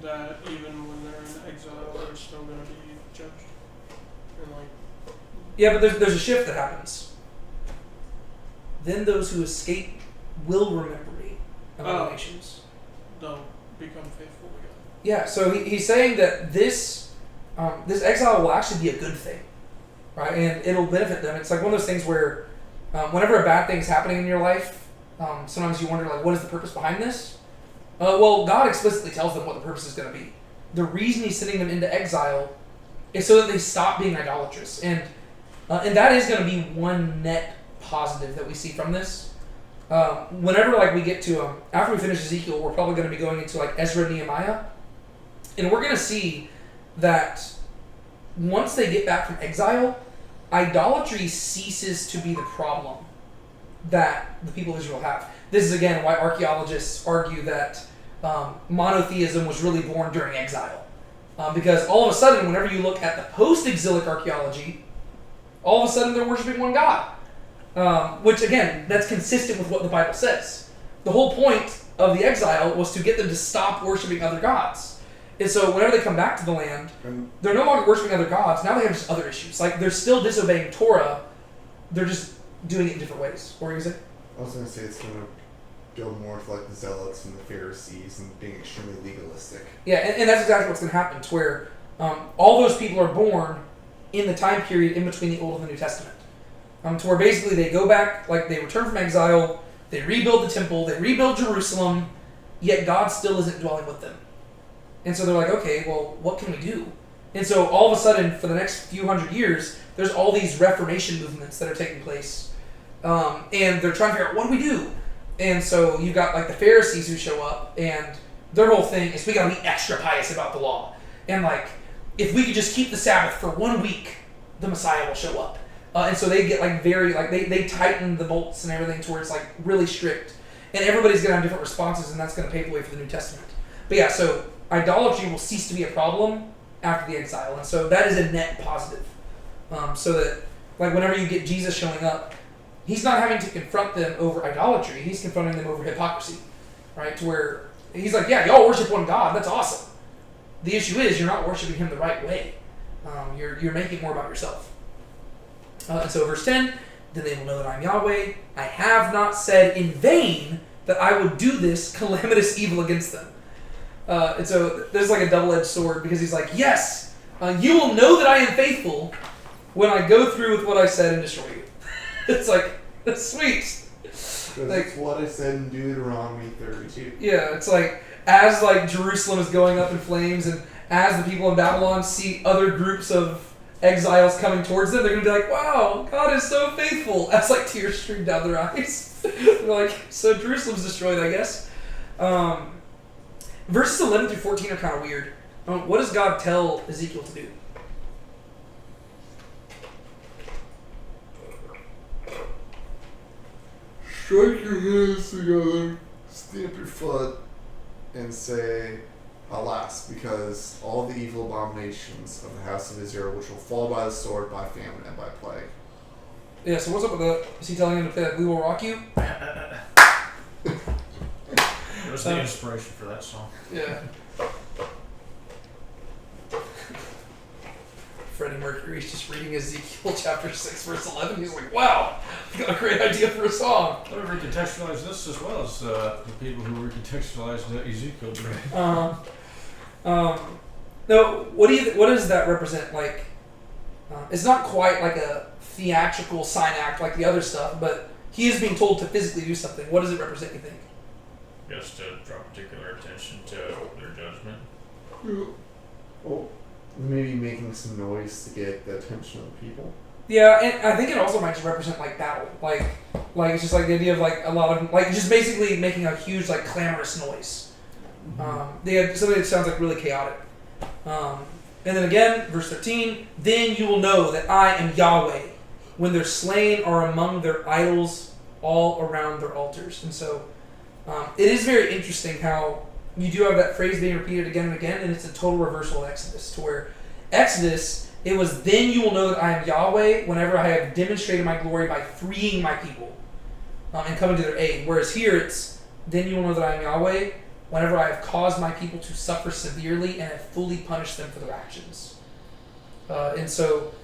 That even when they're in exile, they're still going to be judged. And like, Yeah, but there's a shift that happens. Then those who escape will remember me among the nations. they'll become faithful to God. Yeah, so he's saying that this exile will actually be a good thing, right? And it'll benefit them. It's like one of those things where whenever a bad thing is happening in your life, sometimes you wonder, like, what is the purpose behind this? Well, God explicitly tells them what the purpose is going to be. The reason he's sending them into exile is so that they stop being idolatrous. And that is going to be one net positive that we see from this. Whenever we get to after we finish Ezekiel, we're probably going to be going into Ezra and Nehemiah, and we're going to see that once they get back from exile, idolatry ceases to be the problem. that the people of Israel have. This is again why archaeologists argue that monotheism was really born during exile. Because all of a sudden, whenever you look at the post-exilic archaeology, all of a sudden they're worshiping one God. Which again, that's consistent with what the Bible says. The whole point of the exile was to get them to stop worshiping other gods. And so whenever they come back to the land, they're no longer worshiping other gods. Now they have just other issues. Like, they're still disobeying Torah. They're just doing it in different ways. What were you going to say? I was going to say it's going to go more to like the Zealots and the Pharisees and being extremely legalistic. Yeah, and that's exactly what's going to happen. To where all those people are born in the time period in between the Old and the New Testament. To where basically they go back, like they return from exile, they rebuild the temple, they rebuild Jerusalem, yet God still isn't dwelling with them. And so they're like, okay, well, what can we do? And so all of a sudden, for the next few hundred years, there's all these Reformation movements that are taking place. And they're trying to figure out, what do we do? And so you've got like the Pharisees who show up, and their whole thing is we gotta be extra pious about the law. And like, if we could just keep the Sabbath for 1 week, the Messiah will show up. And so they get like they tighten the bolts and everything to where it's like really strict. And everybody's going to have different responses, and that's going to pave the way for the New Testament. But yeah, so idolatry will cease to be a problem after the exile. And so that is a net positive. So that like whenever you get Jesus showing up, he's not having to confront them over idolatry. He's confronting them over hypocrisy, right? To where he's like, yeah, y'all worship one God. That's awesome. The issue is you're not worshiping him the right way. You're making more about yourself. And so verse 10, then they will know that I am Yahweh. I have not said in vain that I would do this calamitous evil against them. And so there's like a double-edged sword, because he's like, yes, you will know that I am faithful when I go through with what I said and destroy you. It's like, that's sweet. Like, it's what I said in Deuteronomy 32. Yeah, it's like, as like Jerusalem is going up in flames, and as the people in Babylon see other groups of exiles coming towards them, they're going to be like, wow, God is so faithful. As like tears stream down their eyes. They're like, so Jerusalem's destroyed, I guess. Verses 11 through 14 are kind of weird. What does God tell Ezekiel to do? Strike your hands together, stamp your foot, and say, alas, because all the evil abominations of the house of Israel, which will fall by the sword, by famine, and by plague. Yeah, so what's up with that? Is he telling him to play like We Will Rock You? It was the inspiration for that song. Yeah. Freddie Mercury's just reading Ezekiel chapter 6, verse 11. He's like, wow, I've got a great idea for a song. I would recontextualize this as well as the people who recontextualized Ezekiel. No, what does that represent? Like, it's not quite like a theatrical sign act like the other stuff, but he is being told to physically do something. What does it represent, you think? Just to draw particular attention to their judgment. Well, maybe making some noise to get the attention of the people. Yeah, and I think it also might just represent like battle. Like it's just like the idea of like a lot of like just basically making a huge like clamorous noise. They have something that sounds like really chaotic. And then again, verse 13, then you will know that I am Yahweh when their slain are among their idols all around their altars. And so it is very interesting how you do have that phrase being repeated again and again, and it's a total reversal of Exodus, to where Exodus, it was then you will know that I am Yahweh whenever I have demonstrated my glory by freeing my people and coming to their aid. Whereas here it's then you will know that I am Yahweh whenever I have caused my people to suffer severely and have fully punished them for their actions. And so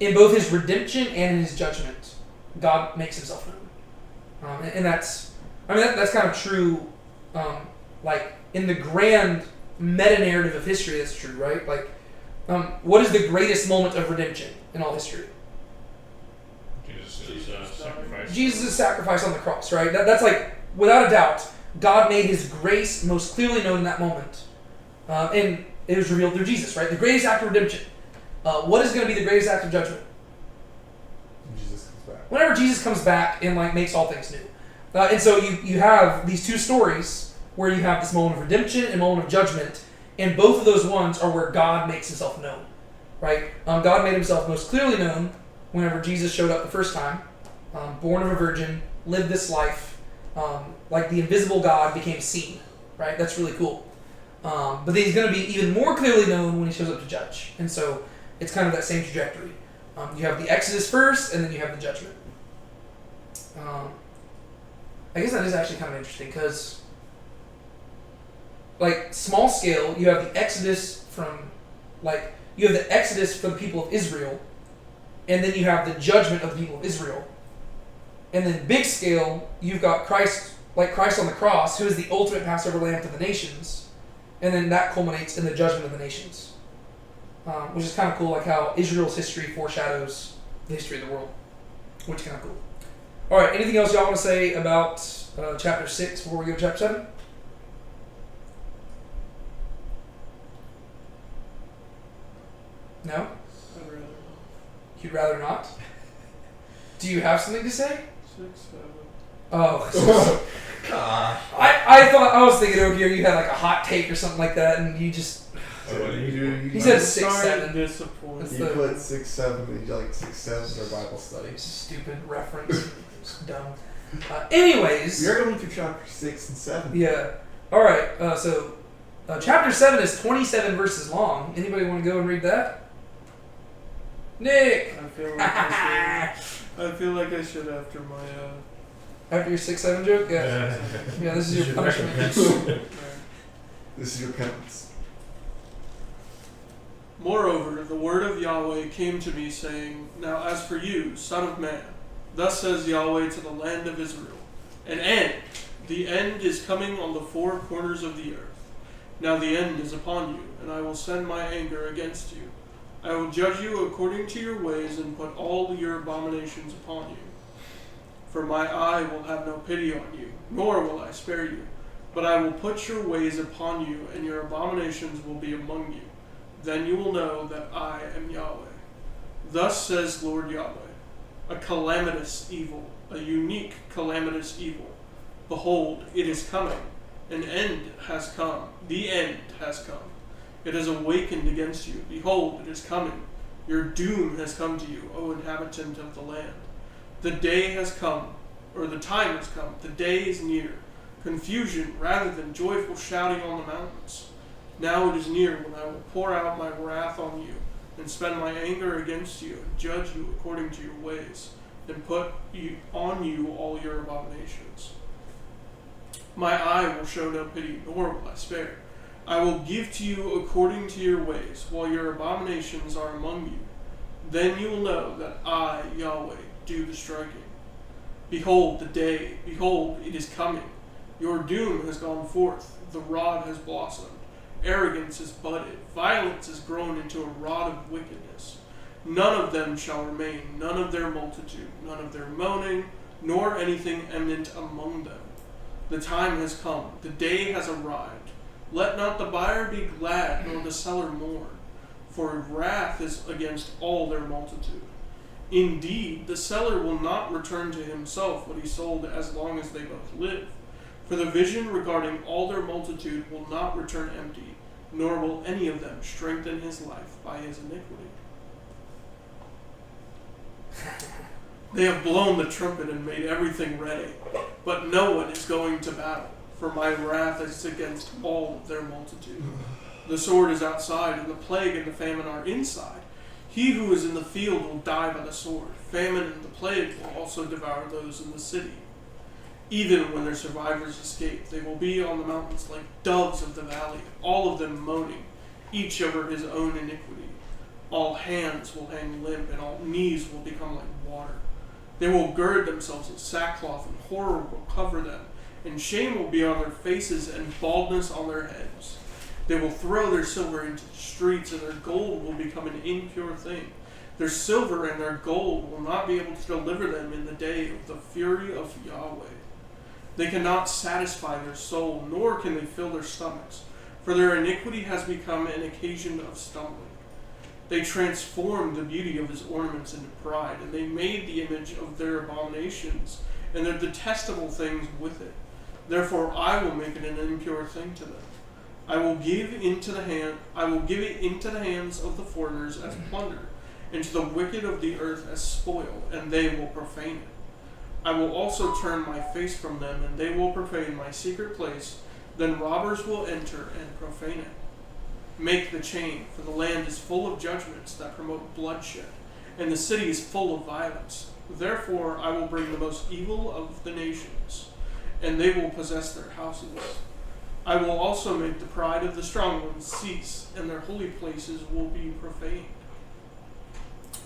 in both his redemption and in his judgment, God makes himself known. And that's kind of true, like in the grand meta-narrative of history, that's true, right? Like, what is the greatest moment of redemption in all history? Jesus' sacrifice. Jesus' sacrifice on the cross, right? That's like, without a doubt, God made his grace most clearly known in that moment. And it was revealed through Jesus, right? The greatest act of redemption. What is going to be the greatest act of judgment? Jesus comes back. Whenever Jesus comes back and like makes all things new. And so you have these two stories where you have this moment of redemption and moment of judgment, and both of those ones are where God makes himself known, right? God made himself most clearly known whenever Jesus showed up the first time, born of a virgin, live this life. Like the invisible God became seen, right? That's really cool. But then he's going to be even more clearly known when he shows up to judge. And so it's kind of that same trajectory. You have the Exodus first, and then you have the judgment. I guess that is actually kind of interesting because, like, small scale, you have the Exodus you have the Exodus for the people of Israel, and then you have the judgment of the people of Israel. And then big scale, you've got Christ on the cross, who is the ultimate Passover lamb to the nations, and then that culminates in the judgment of the nations. Which is kind of cool, like how Israel's history foreshadows the history of the world, which is kind of cool. All right, anything else y'all want to say about chapter 6 before we go to chapter 7? No? I'd rather not. You'd rather not? Do you have something to say? 6, 7. Oh. Gosh. I was thinking over here you had like a hot take or something like that, and you just... He said 6, 7. Disappointed. You put 6, 7, you like 6, 7 for Bible study. Stupid reference. It's dumb. Anyways. You're going through chapter 6 and 7. Yeah. Alright, so chapter 7 is 27 verses long. Anybody want to go and read that? Nick! I feel like I should after my After your 6, 7 joke? Yeah. Yeah, this is your punishment. This is your penance. Moreover, the word of Yahweh came to me, saying, Now as for you, son of man, thus says Yahweh to the land of Israel, an end. The end is coming on the 4 corners of the earth. Now the end is upon you, and I will send my anger against you. I will judge you according to your ways, and put all your abominations upon you. For my eye will have no pity on you, nor will I spare you, but I will put your ways upon you, and your abominations will be among you. Then you will know that I am Yahweh. Thus says Lord Yahweh, a calamitous evil, a unique calamitous evil. Behold, it is coming. An end has come. The end has come. It has awakened against you. Behold, it is coming. Your doom has come to you, O inhabitant of the land. The day has come, or the time has come. The day is near. Confusion rather than joyful shouting on the mountains. Now it is near when I will pour out my wrath on you, and spend my anger against you, and judge you according to your ways, and put on you all your abominations. My eye will show no pity, nor will I spare. I will give to you according to your ways, while your abominations are among you. Then you will know that I, Yahweh, do the striking. Behold the day, behold, it is coming. Your doom has gone forth, the rod has blossomed. Arrogance is budded, violence is grown into a rod of wickedness. None of them shall remain, none of their multitude, none of their moaning, nor anything eminent among them. The time has come, the day has arrived. Let not the buyer be glad, nor the seller mourn, for wrath is against all their multitude. Indeed, the seller will not return to himself what he sold as long as they both live. For the vision regarding all their multitude will not return empty, nor will any of them strengthen his life by his iniquity. They have blown the trumpet and made everything ready, but no one is going to battle, for my wrath is against all of their multitude. The sword is outside, and the plague and the famine are inside. He who is in the field will die by the sword. Famine and the plague will also devour those in the city. Even when their survivors escape, they will be on the mountains like doves of the valley, all of them moaning, each over his own iniquity. All hands will hang limp, and all knees will become like water. They will gird themselves in sackcloth, and horror will cover them, and shame will be on their faces, and baldness on their heads. They will throw their silver into the streets, and their gold will become an impure thing. Their silver and their gold will not be able to deliver them in the day of the fury of Yahweh. They cannot satisfy their soul, nor can they fill their stomachs, for their iniquity has become an occasion of stumbling. They transformed the beauty of his ornaments into pride, and they made the image of their abominations and their detestable things with it. Therefore I will make it an impure thing to them. I will give it into the hands of the foreigners as plunder, and to the wicked of the earth as spoil, and they will profane it. I will also turn my face from them, and they will profane my secret place. Then robbers will enter and profane it. Make the chain, for the land is full of judgments that promote bloodshed, and the city is full of violence. Therefore I will bring the most evil of the nations, and they will possess their houses. I will also make the pride of the strong ones cease, and their holy places will be profaned.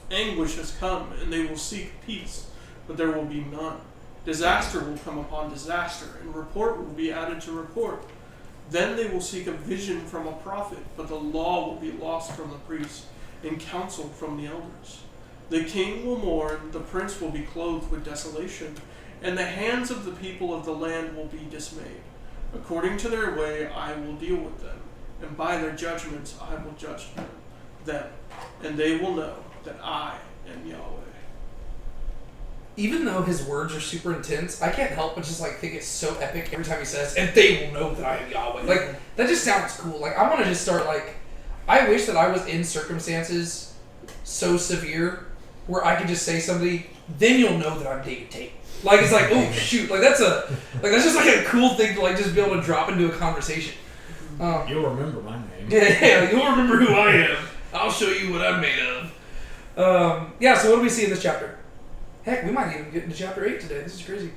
Anguish has come, and they will seek peace, but there will be none. Disaster will come upon disaster, and report will be added to report. Then they will seek a vision from a prophet, but the law will be lost from the priest, and counsel from the elders. The king will mourn, the prince will be clothed with desolation, and the hands of the people of the land will be dismayed. According to their way I will deal with them, and by their judgments I will judge them, and they will know that I am Yahweh. Even though his words are super intense, I can't help but just like think it's so epic every time he says, and they will know that I am Yahweh. Like, that just sounds cool. Like, I want to just start like, I wish that I was in circumstances so severe where I could just say something, then you'll know that I'm David Tate. Like, it's like, oh shoot, like that's just like a cool thing to like just be able to drop into a conversation. You'll remember my name. Yeah, you'll remember who I am. I'll show you what I'm made of. Yeah, so what do we see in this chapter? Heck, we might even get into chapter 8 today. This is crazy.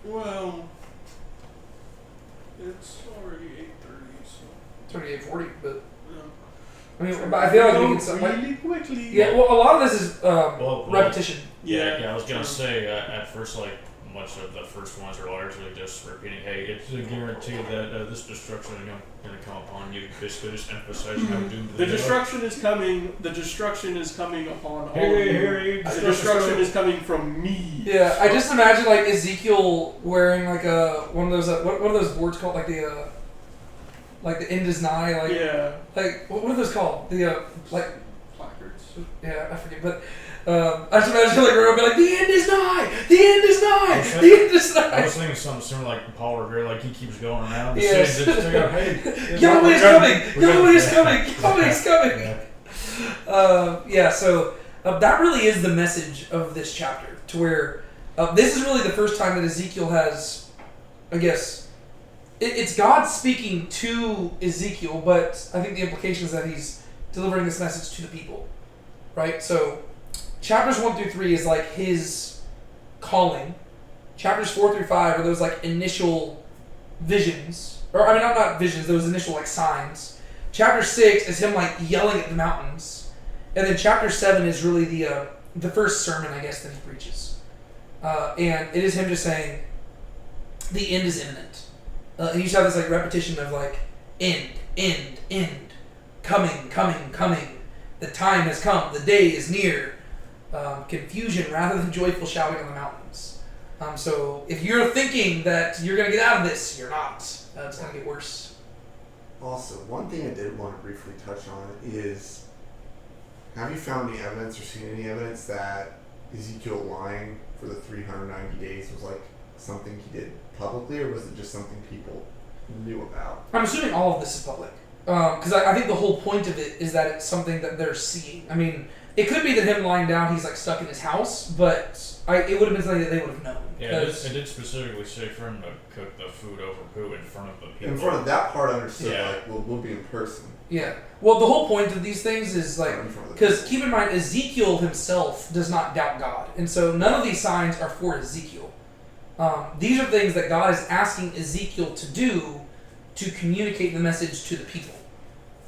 Well, it's already 8:30, so. It's already 8:40, but Yeah. I mean, but I feel like we can really quickly. yeah. Well, a lot of this is Well, repetition. Yeah, I was gonna say at first, like much of the first ones are largely just repeating. Hey, it's a guarantee that this destruction is going to come upon you. Basically, just emphasizing how doomed The they are. destruction is coming. The destruction is coming upon all Hey, of you. hey, The destruction is coming from me. Yeah, I just imagine like Ezekiel wearing like a one of those what are those boards called, like the end is nigh, like Yeah. like what are those called, the like Placards. yeah, I forget, but I just imagine like we're gonna be like, the end is nigh, the end is nigh, the end is I nigh. was thinking something similar, like Paul Revere, like he keeps going around the Yes. city, just saying, hey, Yahweh is coming, Yahweh is coming, Yahweh is coming. Yeah. So that really is the message of this chapter, to where this is really the first time that Ezekiel has, I guess, it's God speaking to Ezekiel, but I think the implication is that he's delivering this message to the people, right? So chapters 1 through 3 is like his calling. Chapters 4 through 5 are those like initial visions, or I mean not visions, those initial like signs. Chapter 6 is him like yelling at the mountains, and then chapter 7 is really the first sermon, I guess, that he preaches, and it is him just saying, the end is imminent. And you just have this like repetition of like end, coming. The time has come. The day is near. Confusion rather than joyful shouting on the mountains. So if you're thinking that you're gonna get out of this, you're not. It's gonna get worse. Also, one thing I did want to briefly touch on is, have you found any evidence or seen any evidence that Ezekiel lying for the 390 days was like something he did publicly, or was it just something people knew about? I'm assuming all of this is public, because I think the whole point of it is that it's something that they're seeing. I mean, it could be that him lying down, he's like stuck in his house, but it would have been something that they would have known. Yeah, it did specifically say for him to cook the food over poo in front of the people. In front of that part, I understood, Yeah. like, we'll be in person. Yeah. Well, the whole point of these things is like, In front of the because people. keep in mind, Ezekiel himself does not doubt God, and so none of these signs are for Ezekiel. These are things that God is asking Ezekiel to do to communicate the message to the people,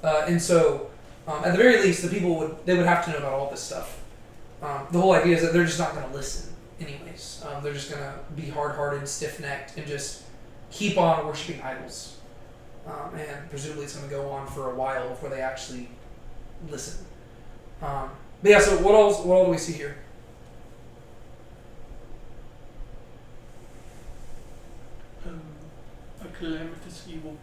and so at the very least, the people would have to know about all this stuff. The whole idea is that they're just not going to listen, anyways. They're just going to be hard-hearted, stiff-necked, and just keep on worshiping idols. And presumably, it's going to go on for a while before they actually listen. But yeah, so what all do we see here? A calamitous evil.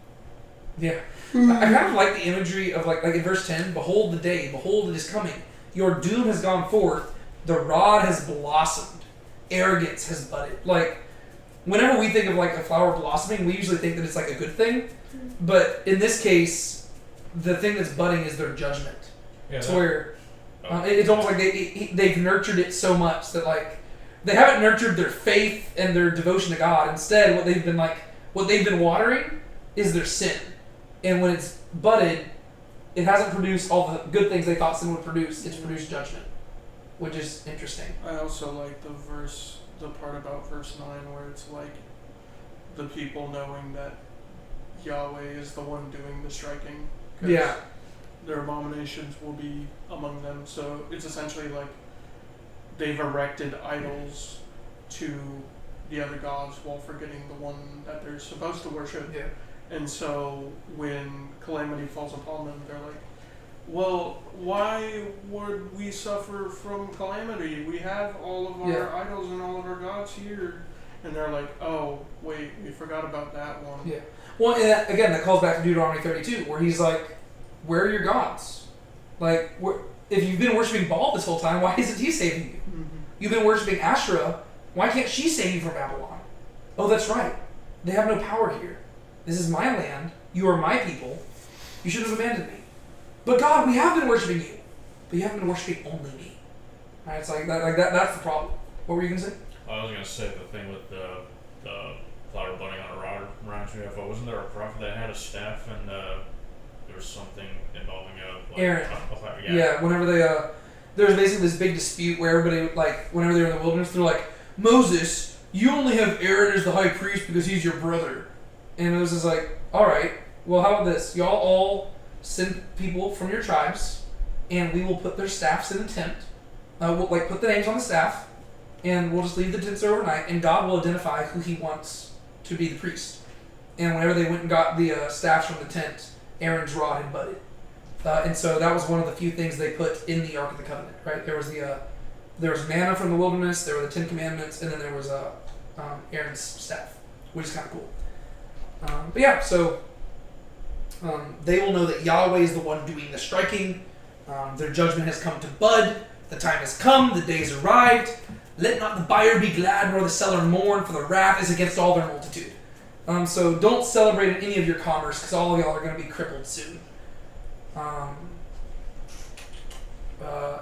Yeah. I kind of like the imagery of like in verse 10, behold the day, behold it is coming. Your doom has gone forth, the rod has blossomed, arrogance has budded. Like, whenever we think of like a flower blossoming, we usually think that it's like a good thing. But in this case, the thing that's budding is their judgment. Yeah, To where it's almost like they've nurtured it so much that like they haven't nurtured their faith and their devotion to God. Instead, what they've been watering is their sin. And when it's budded, it hasn't produced all the good things they thought sin would produce. It's produced judgment, which is interesting. I also like the part about verse 9 where it's like the people knowing that Yahweh is the one doing the striking. 'Cause Yeah. their abominations will be among them. So it's essentially like they've erected idols to the other gods while forgetting the one that they're supposed to worship. Yeah. And so when calamity falls upon them, they're like, well, why would we suffer from calamity? We have all of our idols and all of our gods here. And they're like, oh, wait, we forgot about that one. Yeah. Well, and again, that calls back to Deuteronomy 32, where he's like, where are your gods? Like, if you've been worshiping Baal this whole time, why isn't he saving you? Mm-hmm. You've been worshiping Asherah, why can't she save you from Babylon? Oh, that's right. They have no power here. This is my land. You are my people. You should have abandoned me. But God, we have been worshiping you. But you haven't been worshiping only me. All right, it's like that. That's the problem. What were you going to say? I was gonna say the thing with the flower budding on a rod reminds me of wasn't there a prophet that had a staff and there was something involving Aaron. Yeah. Yeah. Whenever they there was basically this big dispute where everybody whenever they were in the wilderness, they're like, Moses, you only have Aaron as the high priest because he's your brother, and Moses is like, all right, well, how about this? Y'all all send people from your tribes, and we will put their staffs in the tent. We'll put the names on the staff. And we'll just leave the tents overnight, and God will identify who he wants to be the priest. And whenever they went and got the staffs from the tent, Aaron's rod had budded. And so that was one of the few things they put in the Ark of the Covenant, right? There was manna from the wilderness, there were the 10 Commandments, and then there was Aaron's staff, which is kind of cool. But yeah, so they will know that Yahweh is the one doing the striking. Their judgment has come to bud. The time has come. The days arrived. Let not the buyer be glad, nor the seller mourn, for the wrath is against all their multitude. So don't celebrate in any of your commerce, because all of y'all are going to be crippled soon.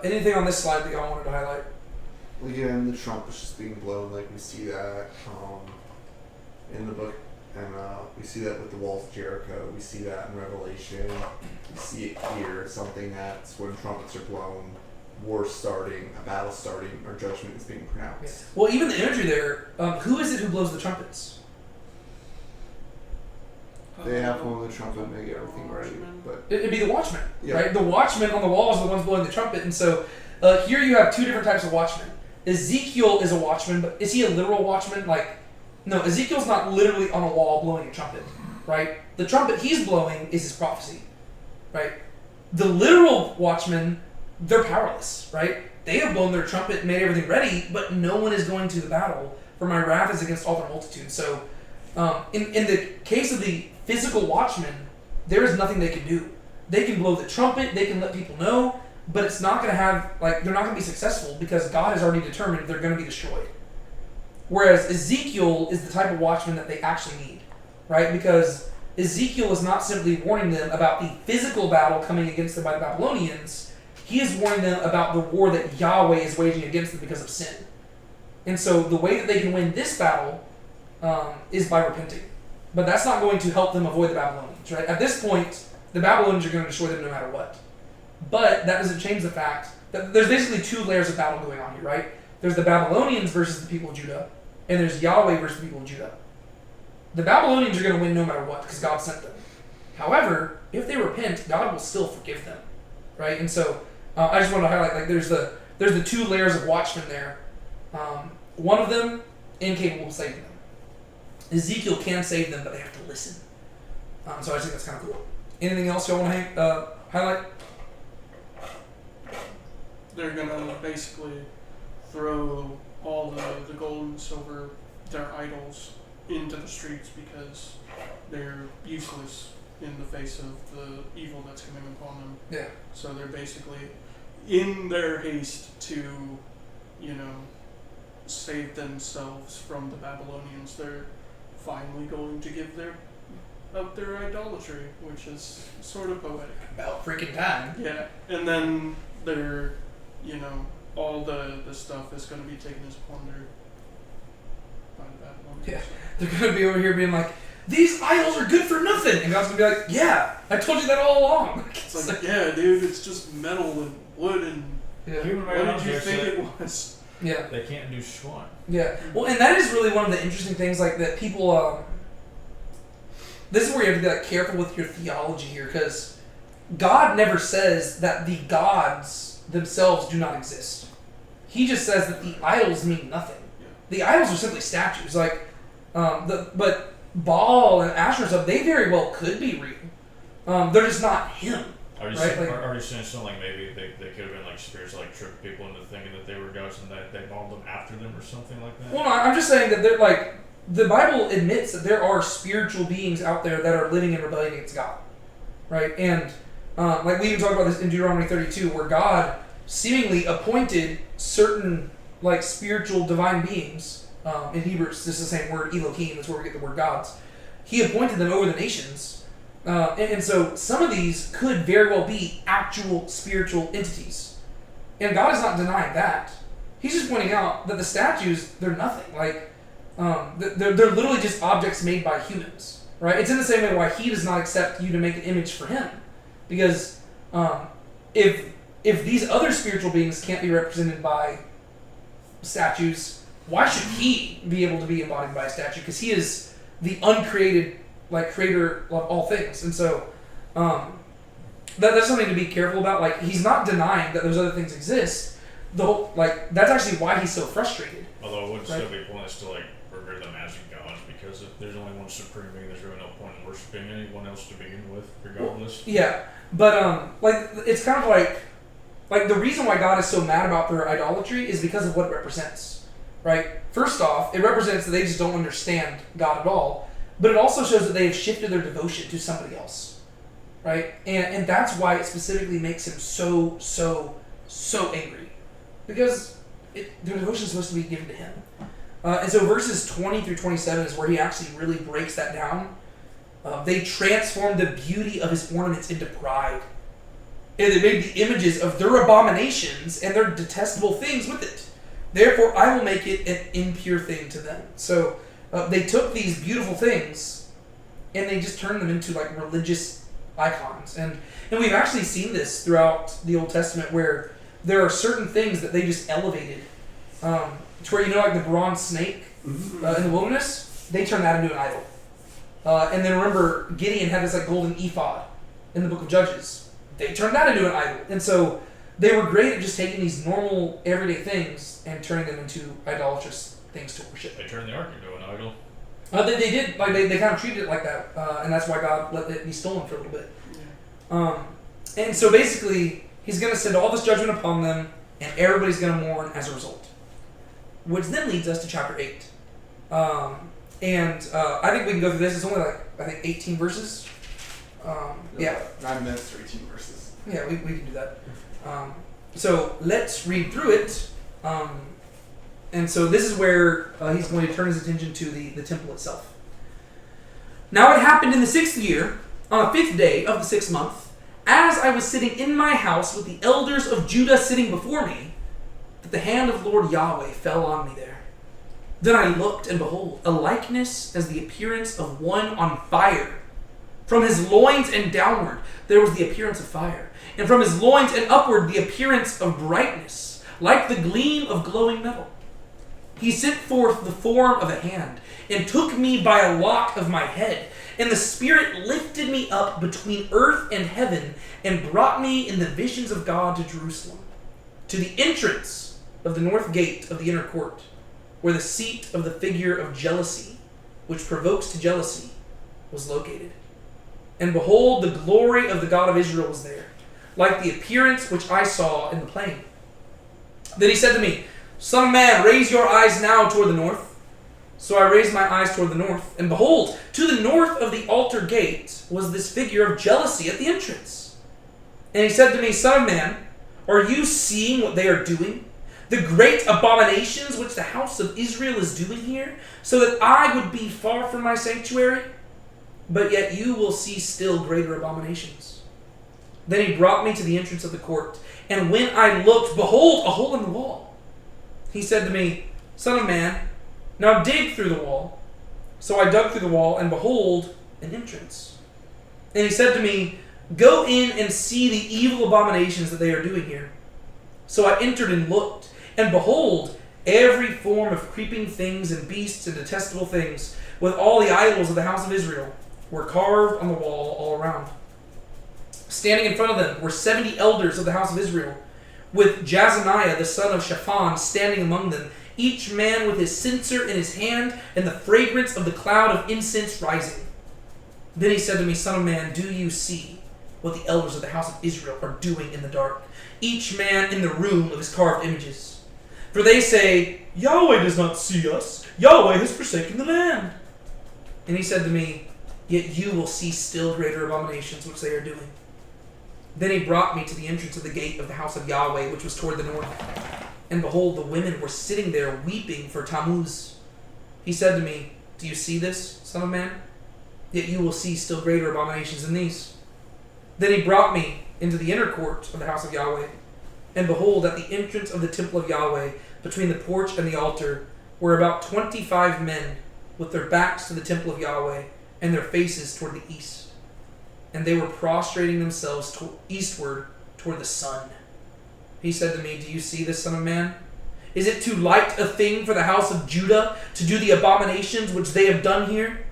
Anything on this slide that y'all wanted to highlight? Again, the trumpet's just being blown, like we see that in the book, and we see that with the walls of Jericho. We see that in Revelation. We see it here. Something that's when trumpets are blown. War starting, a battle starting, or judgment is being pronounced. Yeah. Well, even the imagery there, who is it who blows the trumpets? They have one with the trumpet and make everything right, but It'd be the watchmen, yeah. right? The watchmen on the walls are the ones blowing the trumpet, and so here you have two different types of watchmen. Ezekiel is a watchman, but is he a literal watchman? No, Ezekiel's not literally on a wall blowing a trumpet, right? The trumpet he's blowing is his prophecy, right? The literal watchmen, they're powerless, right? They have blown their trumpet and made everything ready, but no one is going to the battle, for my wrath is against all their multitude. So, in the case of the physical watchmen, there is nothing they can do. They can blow the trumpet, they can let people know, but it's not going to have, they're not going to be successful because God has already determined they're going to be destroyed. Whereas Ezekiel is the type of watchman that they actually need, right? Because Ezekiel is not simply warning them about the physical battle coming against them by the Babylonians. He is warning them about the war that Yahweh is waging against them because of sin. And so the way that they can win this battle is by repenting. But that's not going to help them avoid the Babylonians, right? At this point, the Babylonians are going to destroy them no matter what. But that doesn't change the fact that there's basically two layers of battle going on here, right? There's the Babylonians versus the people of Judah, and there's Yahweh versus the people of Judah. The Babylonians are going to win no matter what because God sent them. However, if they repent, God will still forgive them, right? And so I just wanted to highlight, there's the two layers of watchmen there. One of them incapable of saving them. Ezekiel can save them, but they have to listen. So I just think that's kind of cool. Anything else y'all want to highlight? They're gonna basically throw all the gold and silver, their idols, into the streets because they're useless in the face of the evil that's coming upon them. Yeah. So they're basically, in their haste to, save themselves from the Babylonians, they're finally going to give up their idolatry, which is sort of poetic. About freaking time. Yeah, and then they're, all the stuff is going to be taken as plunder by the Babylonians. Yeah. They're going to be over here being like, these idols are good for nothing. And God's going to be like, yeah, I told you that all along. It's like, yeah, dude, it's just metal and wood and Yeah. Human what did you objects think that it was? Yeah. they can't do squat. Yeah. Well, and that is really one of the interesting things, like, that people, this is where you have to be, like, careful with your theology here, because God never says that the gods themselves do not exist. He just says that the idols mean nothing. Yeah. The idols are simply statues. Like, but Baal and Asherah stuff, they very well could be real. They're just not him. Are you Right, saying, like- are you saying something like maybe they could have been like spirits, like tricked people into thinking that they were gods and that they modeled them after them or something like that? Well, no, I'm just saying that they're like, the Bible admits that there are spiritual beings out there that are living in rebellion against God, right? And like we even talk about this in Deuteronomy 32, where God seemingly appointed certain like spiritual divine beings. In Hebrew, it's just the same word, Elohim. That's where we get the word gods. He appointed them over the nations, and so some of these could very well be actual spiritual entities, and God is not denying that. He's just pointing out that the statues, they're nothing. Like, they're literally just objects made by humans, right? It's in the same way why he does not accept you to make an image for him. Because if these other spiritual beings can't be represented by statues, why should he be able to be embodied by a statue? Because he is the uncreated, like, creator of all things. And so that's something to be careful about. Like, he's not denying that those other things exist. The whole, like, that's actually why he's so frustrated. Although it would Right. still be pointless to like revere them as gods, because if there's only one supreme being, there's really no point in worshiping anyone else to begin with, regardless. Yeah, but like, it's kind of like the reason why God is so mad about their idolatry is because of what it represents, right? First off, it represents that they just don't understand God at all, but it also shows that they have shifted their devotion to somebody else, right? And that's why it specifically makes him so angry, because their devotion is supposed to be given to him. And so verses 20 through 27 is where he actually really breaks that down. They transformed the beauty of his ornaments into pride. And they made the images of their abominations and their detestable things with it. Therefore, I will make it an impure thing to them. So they took these beautiful things and they just turned them into like religious icons. And we've actually seen this throughout the Old Testament, where there are certain things that they just elevated. To where, you know, like the bronze snake in the wilderness, they turned that into an idol. And then remember, Gideon had this like golden ephod in the book of Judges. They turned that into an idol. And so they were great at just taking these normal, everyday things and turning them into idolatrous things to worship. They turned the ark into an idol. They did. Like, they kind of treated it like that. And that's why God let it be stolen for a little bit. And so basically, he's going to send all this judgment upon them, and everybody's going to mourn as a result. Which then leads us to chapter 8. I think we can go through this. It's only like, I think, 18 verses. Yeah. 9 minutes or 18 verses. Yeah, we can do that. So let's read through it. And so this is where he's going to turn his attention to the temple itself. Now it happened in the 6th year, on the 5th day of the 6th month, as I was sitting in my house with the elders of Judah sitting before me, that the hand of Lord Yahweh fell on me there. Then I looked, and behold, a likeness as the appearance of one on fire. From his loins and downward there was the appearance of fire, and from his loins and upward the appearance of brightness, like the gleam of glowing metal. He sent forth the form of a hand, and took me by a lock of my head, and the Spirit lifted me up between earth and heaven, and brought me in the visions of God to Jerusalem, to the entrance of the north gate of the inner court, where the seat of the figure of jealousy, which provokes to jealousy, was located. And behold, the glory of the God of Israel was there, like the appearance which I saw in the plain. Then he said to me, Son of man, raise your eyes now toward the north. So I raised my eyes toward the north, and behold, to the north of the altar gate was this figure of jealousy at the entrance. And he said to me, Son of man, are you seeing what they are doing? The great abominations which the house of Israel is doing here, so that I would be far from my sanctuary? But yet you will see still greater abominations. Then he brought me to the entrance of the court, and when I looked, behold, a hole in the wall. He said to me, Son of man, now dig through the wall. So I dug through the wall, and behold, an entrance. And he said to me, Go in and see the evil abominations that they are doing here. So I entered and looked, and behold, every form of creeping things and beasts and detestable things, with all the idols of the house of Israel, were carved on the wall all around. Standing in front of them were 70 elders of the house of Israel, with Jazaniah the son of Shaphan standing among them, each man with his censer in his hand, and the fragrance of the cloud of incense rising. Then he said to me, Son of man, do you see what the elders of the house of Israel are doing in the dark, each man in the room of his carved images? For they say, Yahweh does not see us. Yahweh has forsaken the land. And he said to me, Yet you will see still greater abominations which they are doing. Then he brought me to the entrance of the gate of the house of Yahweh, which was toward the north. And behold, the women were sitting there weeping for Tammuz. He said to me, Do you see this, son of man? Yet you will see still greater abominations than these. Then he brought me into the inner court of the house of Yahweh. And behold, at the entrance of the temple of Yahweh, between the porch and the altar, were about 25 men, with their backs to the temple of Yahweh, and their faces toward the east. And they were prostrating themselves eastward toward the sun. He said to me, Do you see this, son of man? Is it too light a thing for the house of Judah to do the abominations which they have done here?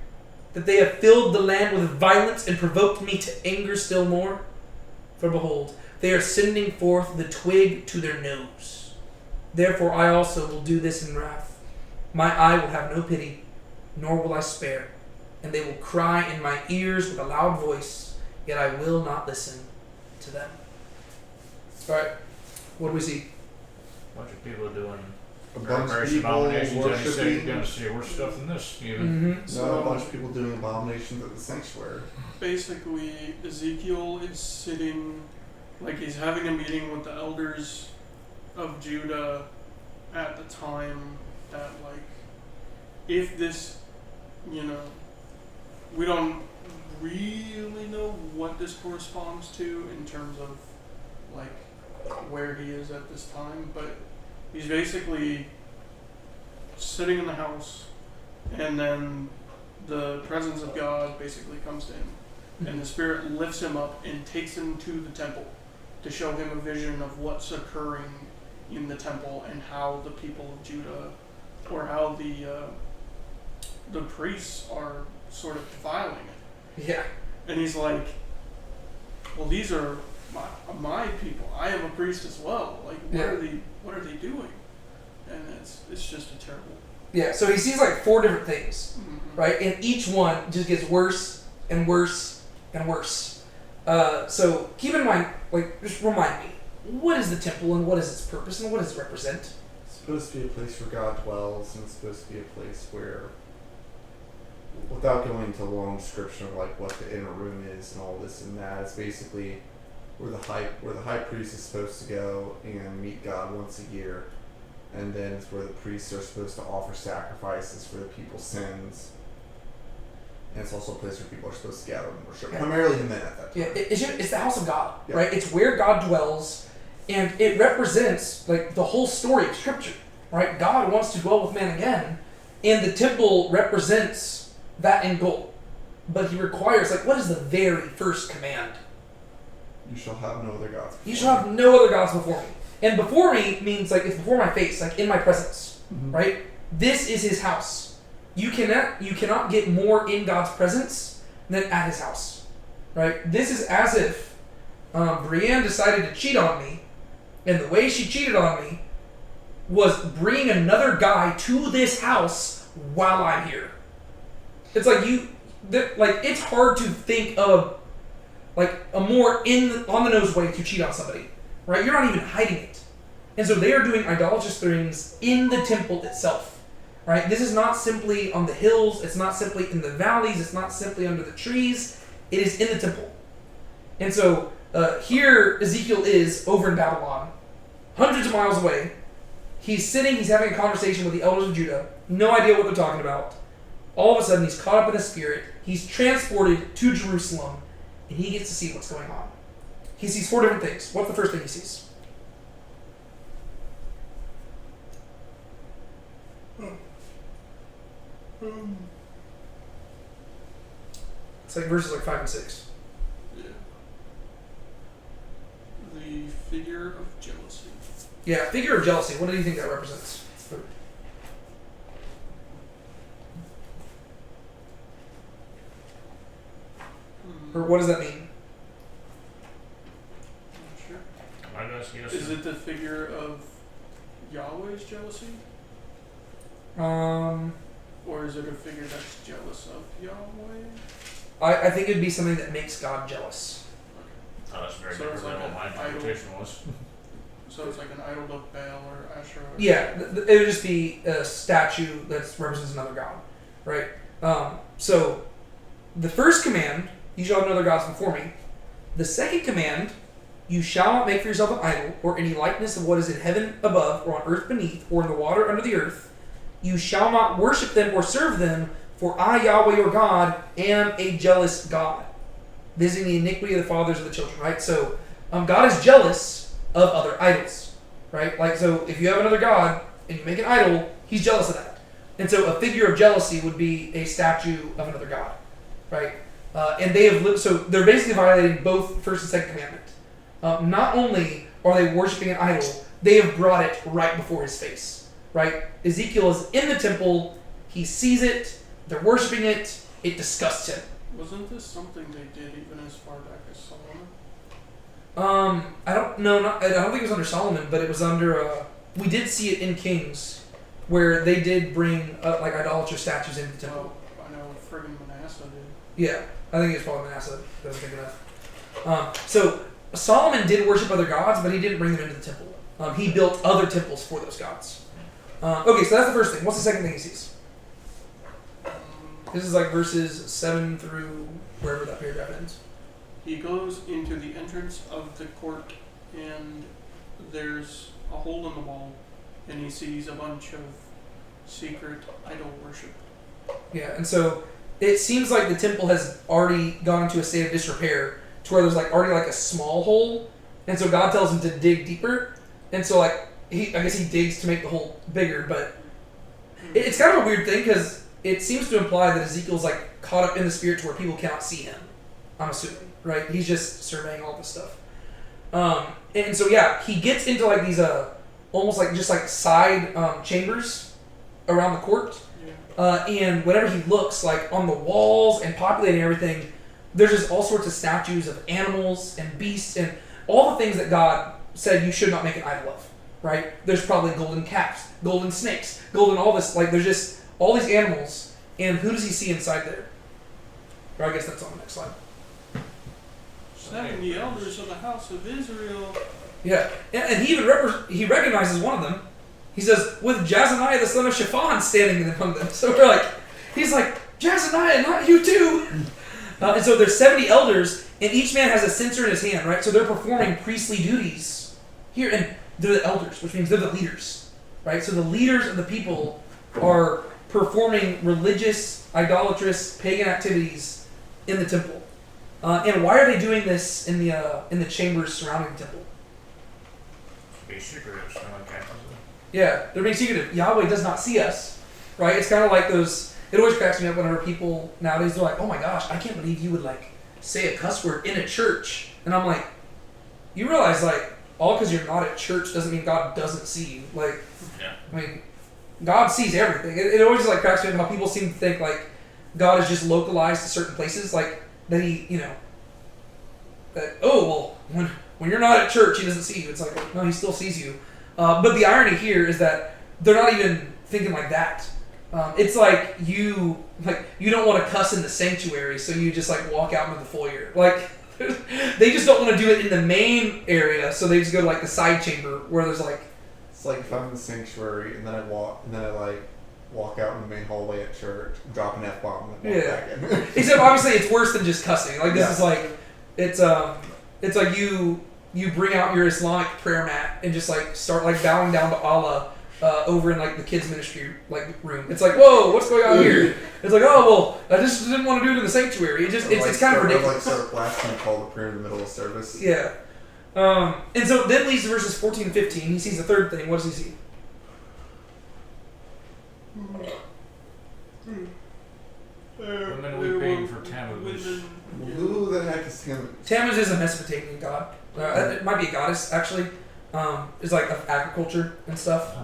That they have filled the land with violence and provoked me to anger still more? For behold, they are sending forth the twig to their nose. Therefore I also will do this in wrath. My eye will have no pity, nor will I spare. And they will cry in my ears with a loud voice, yet I will not listen to them. Alright, what do we see? A bunch of people doing A bunch of various people abominations. And you say worshiping. you're gonna see worse stuff than this, even. Mm-hmm. No, a bunch of people doing abominations at the sanctuary. Basically, Ezekiel is sitting, like he's having a meeting with the elders of Judah at the time that, like, if this, we don't really know what this corresponds to in terms of, like, where he is at this time, but he's basically sitting in the house, and then the presence of God basically comes to him, and the Spirit lifts him up and takes him to the temple to show him a vision of what's occurring in the temple and how the people of Judah, or how the priests are sort of defiling it. Yeah. And he's like, well, these are my people. I am a priest as well. Like, what are they doing? And it's just a terrible. Yeah, so he sees like 4 different things, Mm-hmm. right? And each one just gets worse and worse and worse. So keep in mind, like, just remind me, what is the temple and what is its purpose and what does it represent? It's supposed to be a place where God dwells, and it's supposed to be a place where, without going into a long description of like what the inner room is and all this and that, it's basically where the high priest is supposed to go and meet God once a year, and then it's where the priests are supposed to offer sacrifices for the people's sins. And it's also a place where people are supposed to gather and worship, primarily the men at that time. Yeah, it's the house of God, Yeah. right? It's where God dwells, and it represents like the whole story of Scripture, right? God wants to dwell with man again, and the temple represents that end goal. But he requires, like, what is the very first command? You shall have no other gods. You shall have no other gods before me. And before me means like it's before my face, like in my presence, right? This is his house. You cannot get more in God's presence than at his house, right? This is as if Brienne decided to cheat on me, and the way she cheated on me was bringing another guy to this house while I'm here. It's like it's hard to think of like a more on the nose way to cheat on somebody, right? You're not even hiding it. And so they are doing idolatrous things in the temple itself, right? This is not simply on the hills. It's not simply in the valleys. It's not simply under the trees. It is in the temple. And so here Ezekiel is over in Babylon, hundreds of miles away. He's having a conversation with the elders of Judah. No idea what they're talking about. All of a sudden, he's caught up in a spirit. He's transported to Jerusalem, and he gets to see what's going on. He sees 4 different things. What's the first thing he sees? It's like verses like 5 and 6. Yeah. The figure of jealousy. Yeah, figure of jealousy. What do you think that represents? Or what does that mean? Not sure. I guess yes. Is it the figure of Yahweh's jealousy? Or is it a figure that's jealous of Yahweh? I think it'd be something that makes God jealous. Oh, that's very So different it's than like what an my idol. interpretation was. So it's like an idol of Baal or Asherah. Or Yeah, it would just be a statue that represents another god, right? So the first command, you shall have no other gods before me. The second command, you shall not make for yourself an idol or any likeness of what is in heaven above or on earth beneath or in the water under the earth. You shall not worship them or serve them, for I, Yahweh your God, am a jealous God, visiting the iniquity of the fathers of the children, right? So God is jealous of other idols, right? Like, so if you have another god and you make an idol, he's jealous of that. And so a figure of jealousy would be a statue of another god, right? And they have lived, so they're basically violating both first and second commandment. Not only are they worshiping an idol, they have brought it right before his face, right? Ezekiel is in the temple, he sees it, they're worshiping it, it disgusts him. Wasn't this something they did even as far back as Solomon? I don't know. I don't think it was under Solomon, but it was under. We did see it in Kings, where they did bring like idolatrous statues into the temple. Well, I know friggin' Manasseh did. Yeah, I think it's probably Manasseh that I'm thinking of. So Solomon did worship other gods, but he didn't bring them into the temple. He built other temples for those gods. Okay, so that's the first thing. What's the second thing he sees? This is like verses 7 through wherever that paragraph ends. He goes into the entrance of the court, and there's a hole in the wall, and he sees a bunch of secret idol worship. Yeah, and so it seems like the temple has already gone into a state of disrepair to where there's like already like a small hole, and so God tells him to dig deeper, and so like I guess he digs to make the hole bigger, but it's kind of a weird thing because it seems to imply that Ezekiel's like caught up in the spirit to where people cannot see him. I'm assuming, right? He's just surveying all this stuff, and so yeah, he gets into like these almost like just like side chambers around the court. And whenever he looks, like on the walls and populating everything, there's just all sorts of statues of animals and beasts and all the things that God said you should not make an idol of, right? There's probably golden calves, golden snakes, golden all this, like there's just all these animals, and who does he see inside there? Or I guess that's on the next slide. 70 elders of the house of Israel. Yeah, and he even he recognizes one of them. He says, with Jazaniah the son of Shaphan standing among them. So we're like, he's like, Jazaniah, not you too. And so there's 70 elders, and each man has a censer in his hand, right? So they're performing priestly duties here, and they're the elders, which means they're the leaders, right? So the leaders of the people are performing religious, idolatrous, pagan activities in the temple. And why are they doing this in the chambers surrounding the temple? Be secretive, so okay. Yeah, they're being secretive. Yahweh does not see us, right? It's kind of like those. It always cracks me up whenever people nowadays they're like, "Oh my gosh, I can't believe you would like say a cuss word in a church," and I'm like, "You realize like all because you're not at church doesn't mean God doesn't see you. Like, Yeah. I mean, God sees everything. It always just like cracks me up how people seem to think like God is just localized to certain places, like that he, that when you're not at church, he doesn't see you. It's like, no, he still sees you. But the irony here is that they're not even thinking like that. It's like you don't want to cuss in the sanctuary, so you just like walk out into the foyer. Like they just don't want to do it in the main area, so they just go to like the side chamber where there's like. It's like if I'm in the sanctuary and then I walk out in the main hallway at church, drop an F-bomb, and walk back in. Except obviously it's worse than just cussing. Like this Yeah. is like it's like you bring out your Islamic prayer mat and just like start like bowing down to Allah over in like the kids ministry like room. It's like, whoa, what's going on here? It's like, oh well, I just didn't want to do it in the sanctuary. It's kind of ridiculous. Like start blasting and call the prayer in the middle of service. Yeah, And so then leads to verses 14 and 15. He sees the third thing. What does he see? Women weeping for Tammuz. Who the heck is him? Tammuz is a Mesopotamian god. It might be a goddess, actually. It's like of agriculture and stuff.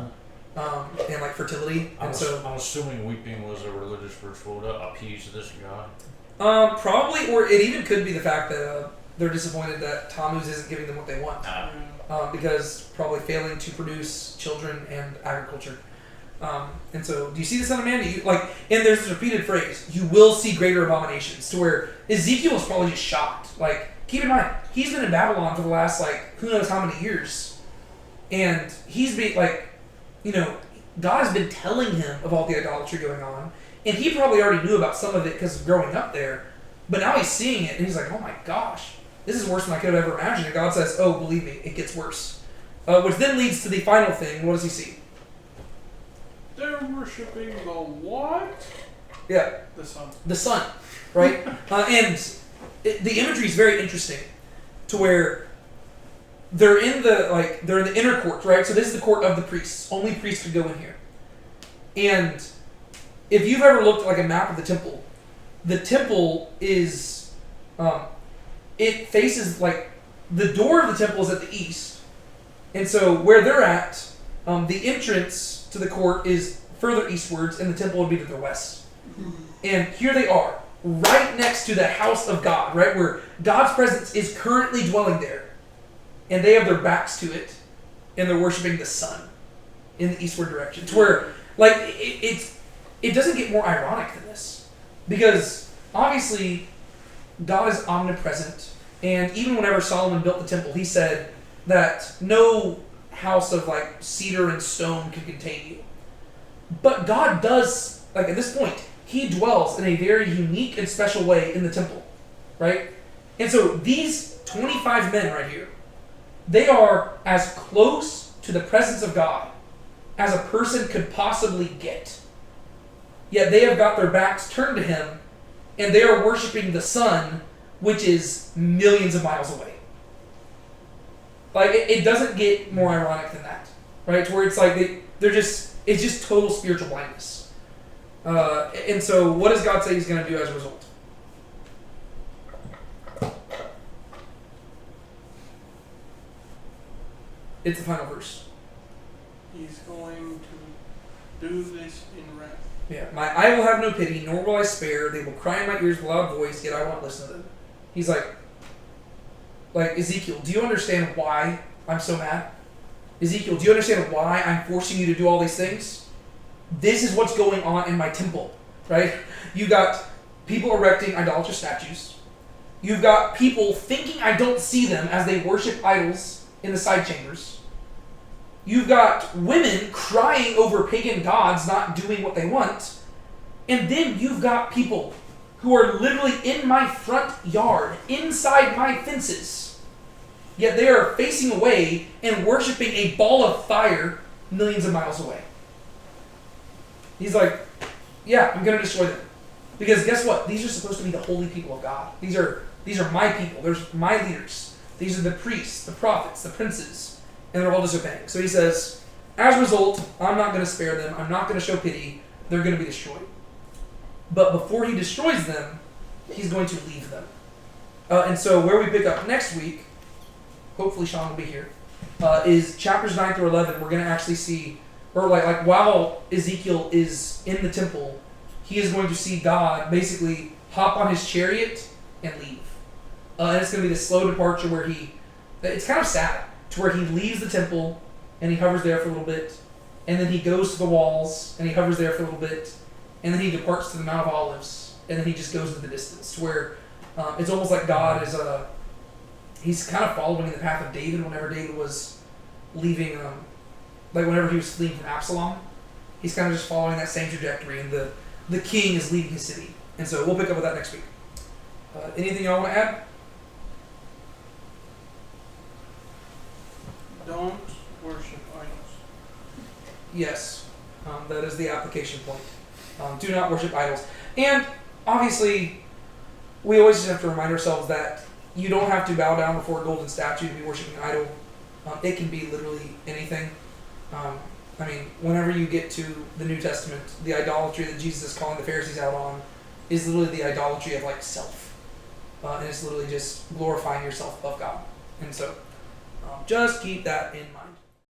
And like fertility. I'm And so assuming weeping was a religious ritual to appease this god. probably, or it even could be the fact that they're disappointed that Tammuz isn't giving them what they want. Because probably failing to produce children and agriculture. And so, do you see the Son of Man? Do you, like, and there's this repeated phrase, you will see greater abominations, to where Ezekiel is probably just shocked. Like, keep in mind, he's been in Babylon for the last, like, who knows how many years. And he's been, like, you know, God has been telling him of all the idolatry going on. And he probably already knew about some of it because of growing up there. But now he's seeing it, and he's like, oh my gosh, this is worse than I could have ever imagined. And God says, oh, believe me, it gets worse. Which then leads to the final thing. What does he see? They're worshiping the what? Yeah. The sun. The sun, right? The imagery is very interesting, to where they're in the inner court, right? So this is the court of the priests. Only priests could go in here. And if you've ever looked at like a map of the temple is, it faces like the door of the temple is at the east, and so where they're at, the entrance to the court is further eastwards, and the temple would be to the west. And here they are, right next to the house of God, right where God's presence is currently dwelling there. And they have their backs to it, and they're worshiping the sun in the eastward direction. To where, like, it doesn't get more ironic than this. Because, obviously, God is omnipresent. And even whenever Solomon built the temple, he said that no house of, like, cedar and stone can contain you. But God does, like, at this point, he dwells in a very unique and special way in the temple. Right? And so, these 25 men right here, they are as close to the presence of God as a person could possibly get. Yet they have got their backs turned to him, and they are worshiping the sun, which is millions of miles away. Like, it doesn't get more ironic than that, right? To where it's like it's just total spiritual blindness. And so what does God say he's going to do as a result? It's the final verse. He's going to do this in wrath. Yeah. My eye will have no pity, nor will I spare. They will cry in my ears with a loud voice, yet I won't listen to them. He's like Ezekiel, do you understand why I'm so mad? Ezekiel, do you understand why I'm forcing you to do all these things? This is what's going on in my temple, right? You got people erecting idolatrous statues. You've got people thinking I don't see them as they worship idols in the side chambers. You've got women crying over pagan gods not doing what they want. And then you've got people who are literally in my front yard, inside my fences. Yet they are facing away and worshiping a ball of fire millions of miles away. He's like, yeah, I'm going to destroy them. Because guess what? These are supposed to be the holy people of God. These are my people. They're my leaders. These are the priests, the prophets, the princes, and they're all disobeying. So he says, as a result, I'm not going to spare them. I'm not going to show pity. They're going to be destroyed. But before he destroys them, he's going to leave them. And so where we pick up next week, hopefully Sean will be here, is chapters 9 through 11. We're going to actually see, or like while Ezekiel is in the temple, he is going to see God basically hop on his chariot and leave. And it's going to be this slow departure where it's kind of sad, to where he leaves the temple and he hovers there for a little bit, and then he goes to the walls and he hovers there for a little bit, and then he departs to the Mount of Olives, and then he just goes into the distance, to where it's almost like God is he's kind of following in the path of David whenever David was leaving, like whenever he was fleeing from Absalom. He's kind of just following that same trajectory, and the king is leaving his city. And so we'll pick up with that next week. Anything y'all want to add? Don't worship idols. Yes, that is the application point. Do not worship idols. And obviously, we always just have to remind ourselves that You don't have to bow down before a golden statue to be worshiping an idol. It can be literally anything. I mean, whenever you get to the New Testament, the idolatry that Jesus is calling the Pharisees out on is literally the idolatry of like self. And it's literally just glorifying yourself above God. And so just keep that in mind.